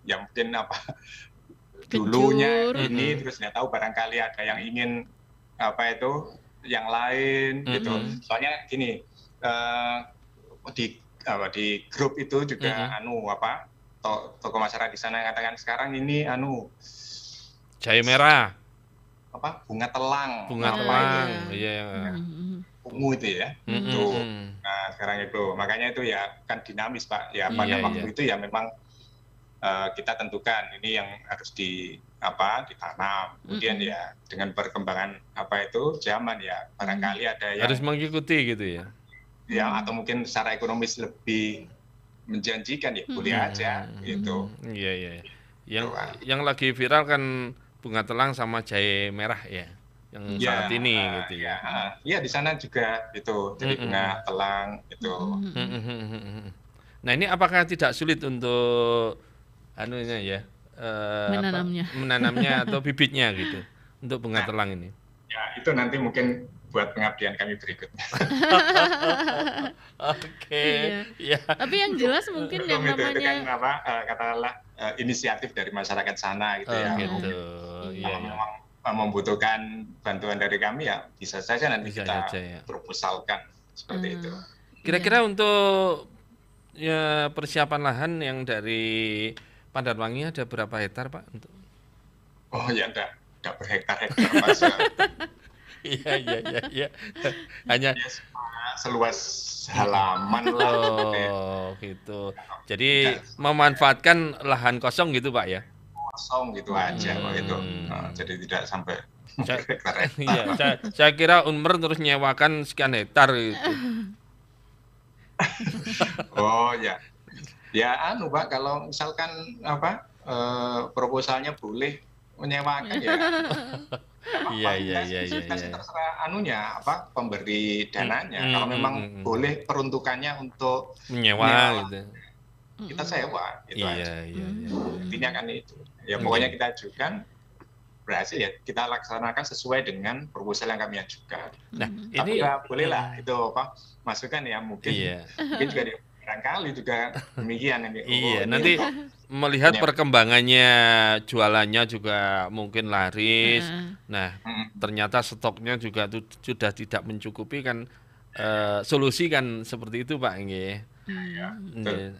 Ya mungkin dulunya ini terus nggak tahu barangkali ada yang ingin yang lain gitu. Soalnya gini, di grup itu juga tokoh masyarakat di sana katakan sekarang ini jahe merah, bunga telang, iya, ungu itu ya. Tuh. Nah sekarang itu makanya itu ya kan dinamis Pak ya, pada waktu itu ya memang kita tentukan ini yang harus ditanam. Kemudian ya dengan perkembangan zaman ya barangkali ada yang harus mengikuti gitu ya. Ya atau mungkin secara ekonomis lebih menjanjikan ya boleh aja gitu. Iya. Yang lagi viral kan bunga telang sama jahe merah ya. Yang saat ini gitu ya. Iya di sana juga itu. Jadi bunga telang itu. Nah, ini apakah tidak sulit untuk menanamnya atau bibitnya gitu untuk bunga telang ini? Ya itu nanti mungkin buat pengabdian kami berikutnya. Oke. Iya. Tapi yang jelas mungkin yang namanya itu kan katakanlah inisiatif dari masyarakat sana gitu ya. Gitu. Kalau memang membutuhkan bantuan dari kami ya bisa saja nanti kita proposalkan seperti itu. Kira-kira untuk persiapan lahan yang dari Pandanwangi ada berapa hektar, Pak? Oh ya enggak berhektar-hektar Mas. Iya. Hanya seluas halaman lah. Oh, gitu. Jadi memanfaatkan lahan kosong gitu, Pak ya? Kosong gitu aja gitu. Jadi tidak sampai hektar-hektar. Iya, saya kira Unmer terus nyewakan sekian hektar gitu. Oh ya. Ya Pak, kalau misalkan proposalnya boleh menyewakan ya. Iya. Terserah pemberi dananya. Kalau memang boleh peruntukannya untuk menyewa gitu. Kita sewa gitu aja. Iya. Intinya kan itu. Ya pokoknya kita ajukan berhasil ya kita laksanakan sesuai dengan proposal yang kami ajukan. Nah, tapi ya bolehlah itu masukan ya mungkin juga barangkali juga demikian ini. Iya, nanti melihat perkembangannya jualannya juga mungkin laris. Nah, ternyata stoknya juga sudah tidak mencukupi kan, solusi kan seperti itu Pak nggih.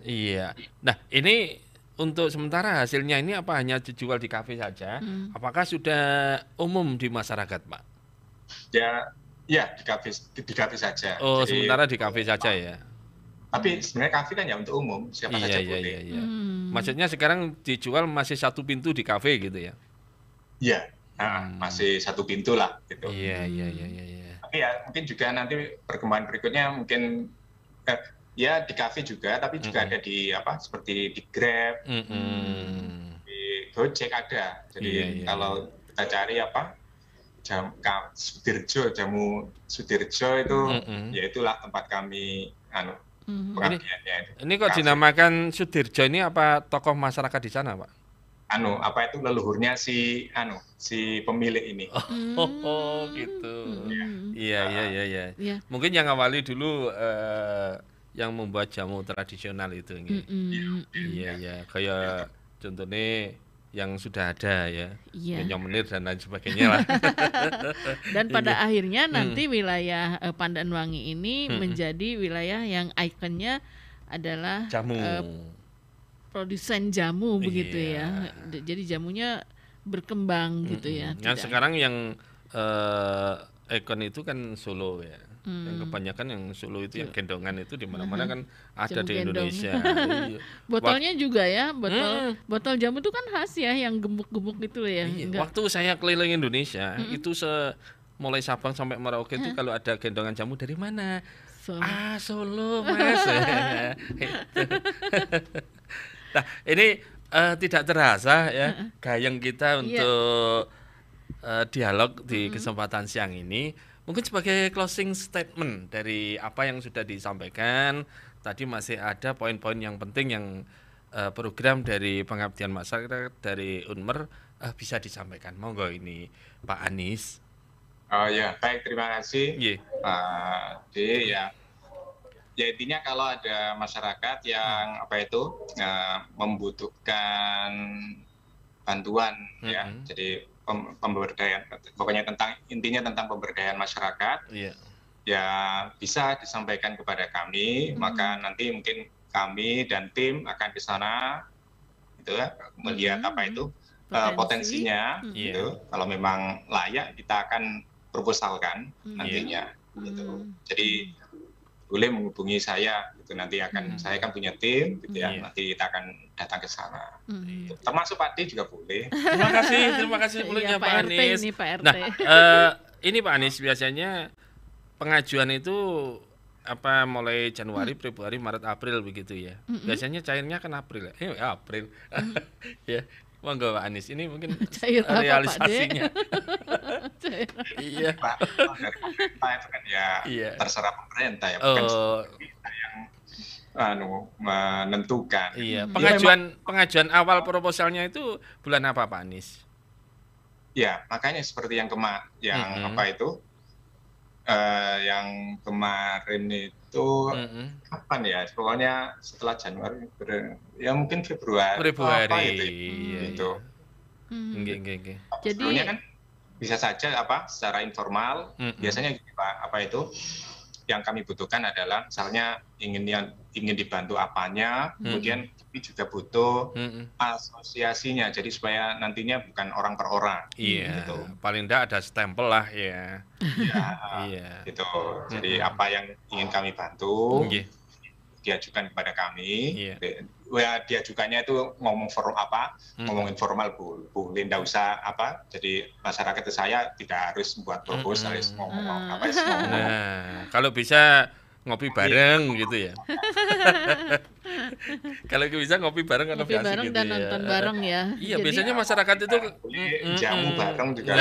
Iya. Nah, ini untuk sementara hasilnya ini apa hanya dijual di kafe saja? Apakah sudah umum di masyarakat, Pak? Ya di kafe saja. Oh, Jadi, sementara di kafe saja ya. tapi sebenarnya kafe kan ya untuk umum, siapa saja boleh. Iya. Maksudnya sekarang dijual masih satu pintu di kafe gitu ya? Iya, masih satu pintu lah gitu. Iya. Tapi ya mungkin juga nanti perkembangan berikutnya mungkin ya di kafe juga, tapi juga ada di seperti di Grab, di Gojek ada. Jadi kalau kita cari jamu Sudirjo itu, ya itulah tempat kami pengabdiannya itu. Ini kok dinamakan Sudirjo, ini apa tokoh masyarakat di sana, Pak? Itu leluhurnya si pemilik ini. Oh, gitu. Iya. Mungkin yang awali dulu yang membuat jamu tradisional itu. Iya. Kayak contohnya yang sudah ada ya, Nyonya Menir dan lain sebagainya lah. Dan pada akhirnya nanti wilayah Pandanwangi ini menjadi wilayah yang ikonnya adalah jamu. Produsen jamu begitu ya. Jadi jamunya berkembang gitu ya. Yang sekarang yang ikon itu kan Solo ya. Yang kebanyakan yang Solo itu yang gendongan itu di mana-mana kan ada jamu di Indonesia. Botolnya juga ya, botol jamu itu kan khas ya, yang gemuk-gemuk gitu ya. Waktu saya keliling Indonesia itu mulai Sabang sampai Merauke itu kalau ada gendongan jamu dari mana? Solo. Solo Mas. Nah, ini tidak terasa ya gayeng kita untuk dialog di kesempatan siang ini. Mungkin sebagai closing statement dari apa yang sudah disampaikan tadi, masih ada poin-poin yang penting yang program dari pengabdian masyarakat dari Unmer bisa disampaikan. Monggo ini Pak Anies. Oh ya, baik, terima kasih. Ya intinya kalau ada masyarakat yang membutuhkan bantuan ya, jadi pemberdayaan, pokoknya intinya tentang pemberdayaan masyarakat, ya bisa disampaikan kepada kami, maka nanti mungkin kami dan tim akan ke sana gitu ya, melihat potensinya gitu. Kalau memang layak kita akan proposalkan nantinya gitu. Jadi boleh menghubungi saya gitu, nanti saya kan punya tim gitu ya, nanti kita akan datang ke sana. Termasuk Pak D juga boleh. Terima kasih sebelumnya Pak Anies. Nah, ini Pak Anies, biasanya pengajuan itu mulai Januari, Februari, Maret, April begitu ya. Biasanya cairnya kan April ya. April. Ya. Monggo Pak Anies, ini mungkin realisasinya. Iya. Pak, dari pemerintah itu kan ya terserah pemerintah ya, bukan kita yang menentukan. Iya. Pengajuan awal proposalnya itu bulan apa Pak Anies? Ya, makanya seperti yang yang kemarin itu kapan ya? Pokoknya setelah Januari, ya mungkin Februari. Gitu. Jadi kan bisa saja secara informal. Biasanya yang kami butuhkan adalah misalnya ingin dibantu apanya, kemudian kami juga butuh asosiasinya, jadi supaya nantinya bukan orang per orang. Iya. Gitu. Paling tidak ada stempel lah ya. Iya. Gitu. Jadi apa yang ingin kami bantu diajukan kepada kami. Diajukannya itu ngomong informal boleh, nggak usah jadi masyarakat itu saya tidak harus membuat proposal, ngomong. Nah, kalau bisa ngopi bareng gitu ya. Kalau bisa ngopi bareng ngopi bareng gitu dan nonton bareng ya. Iya, jadi, biasanya masyarakat itu jamu bareng juga.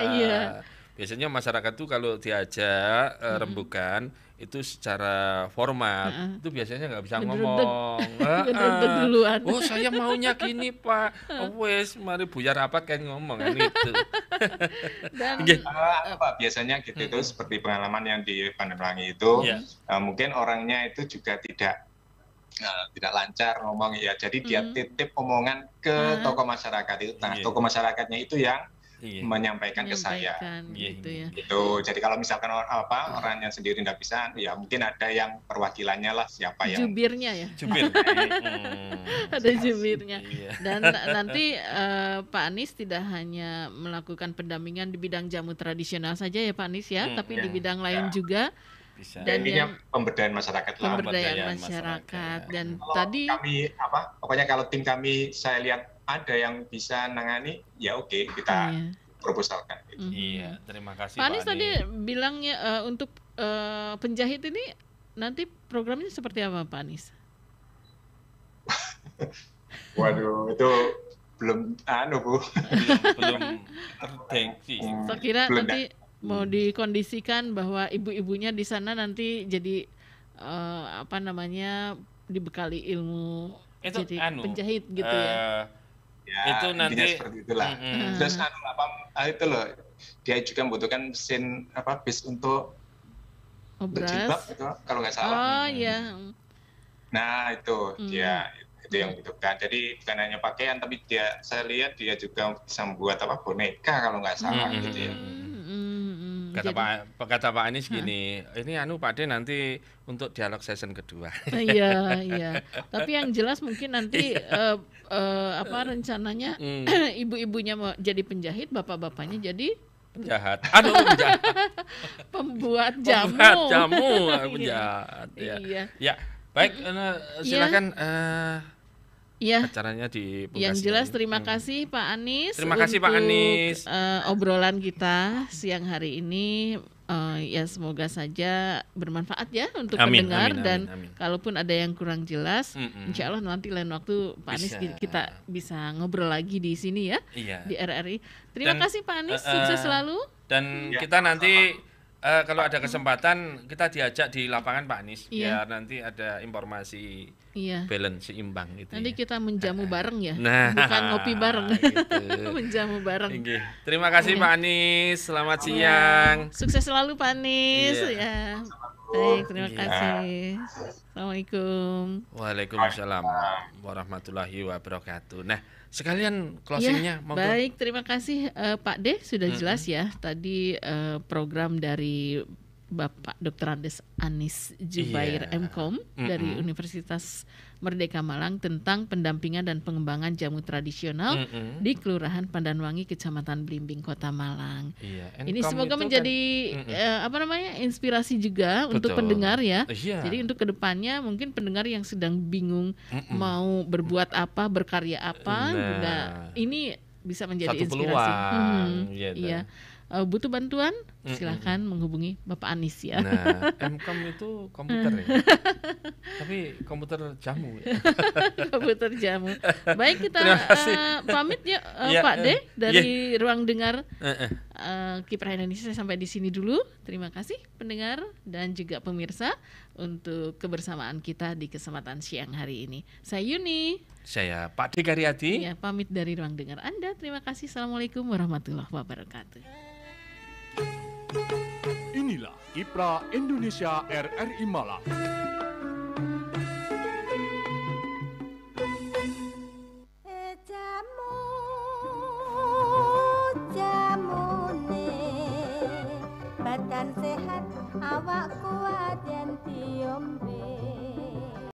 Iya. Biasanya masyarakat tuh kalau diajak rembukan itu secara formal itu biasanya nggak bisa ngomong. Oh, saya maunya gini Pak. Wes, mari buyar rapat kan ngomong kan itu. Dan biasanya gitu itu seperti pengalaman yang di Pandanwangi itu, mungkin orangnya itu juga tidak lancar ngomong ya. Jadi dia titip omongan ke tokoh masyarakat itu. Nah, tokoh masyarakatnya itu yang menyampaikan ke saya. Gitu ya. Itu. Jadi kalau misalkan orang yang sendiri tidak bisa, ya mungkin ada yang perwakilannya lah, siapa yang jubirnya ya. Jubir. Ada jubirnya. Dan nanti Pak Anies tidak hanya melakukan pendampingan di bidang jamu tradisional saja ya Pak Anies ya, tapi di bidang lain juga. Bisa. Dan intinya pemberdayaan masyarakat lah. Pemberdayaan masyarakat. Dan tadi kami pokoknya kalau tim kami saya lihat ada yang bisa nangani, ya oke, kita proposalkan. Iya, terima kasih Pak Anies tadi bilangnya untuk penjahit ini nanti programnya seperti apa Pak Anies? Waduh, itu belum Bu. belum terdeteksi. Saya kira nanti mau dikondisikan bahwa ibu-ibunya di sana nanti jadi dibekali ilmu itu jadi penjahit gitu ya. Itu nanti seperti itulah. Terus itu loh, dia juga membutuhkan mesin bis untuk jilbab itu kalau nggak salah. Iya. Nah itu dia itu yang dibutuhkan. Jadi bukan hanya pakaian, tapi saya lihat dia juga bisa membuat boneka kalau nggak salah gitu ya. Kata Pak Anies gini, ini Pak De nanti untuk dialog session kedua. Iya. Tapi yang jelas mungkin nanti rencananya ibu-ibunya mau jadi penjahit, bapak-bapaknya jadi penjahat. Pembuat jamu. Penjahat. Iya. Ya, baik. Silakan. Acaranya yang jelas terima kasih Pak Anies. Terima kasih Pak Anies. Obrolan kita siang hari ini ya semoga saja bermanfaat ya untuk pendengar dan kalaupun ada yang kurang jelas, insya Allah nanti lain waktu Pak Anies kita bisa ngobrol lagi di sini ya di RRI. Terima kasih Pak Anies, sukses selalu. Dan kita nanti kalau ada kesempatan kita diajak di lapangan Pak Anies biar nanti ada informasi balance seimbang gitu. Nanti kita menjamu bareng ya, bukan ngopi bareng. Gitu. Menjamu bareng. Terima kasih Pak Anies, selamat siang. Sukses selalu Pak Anies ya. Baik, terima kasih. Assalamualaikum. Waalaikumsalam warahmatullahi wabarakatuh. Nah, sekalian closingnya. Baik, terima kasih Pak D, sudah jelas ya tadi program dari Bapak Dr. Anies Jubair MKom dari Universitas Merdeka Malang tentang pendampingan dan pengembangan jamu tradisional di Kelurahan Pandanwangi, Kecamatan Blimbing, Kota Malang. Ini semoga menjadi inspirasi juga untuk pendengar ya. Jadi untuk kedepannya mungkin pendengar yang sedang bingung mau berbuat apa, berkarya apa, ini bisa menjadi satu inspirasi. Iya. Butuh bantuan, silahkan menghubungi Bapak Anies ya. Nah, MKom itu komputer ya, tapi komputer jamu ya. Komputer jamu. Baik, kita pamit ya Pak D dari Ruang Dengar Kiprah Indonesia sampai di sini dulu. Terima kasih pendengar dan juga pemirsa untuk kebersamaan kita di kesempatan siang hari ini. Saya Yuni. Saya Pak D Karyadi. Ya, pamit dari Ruang Dengar Anda. Terima kasih. Assalamualaikum warahmatullahi wabarakatuh. Inilah Kiprah Indonesia RRI Malang.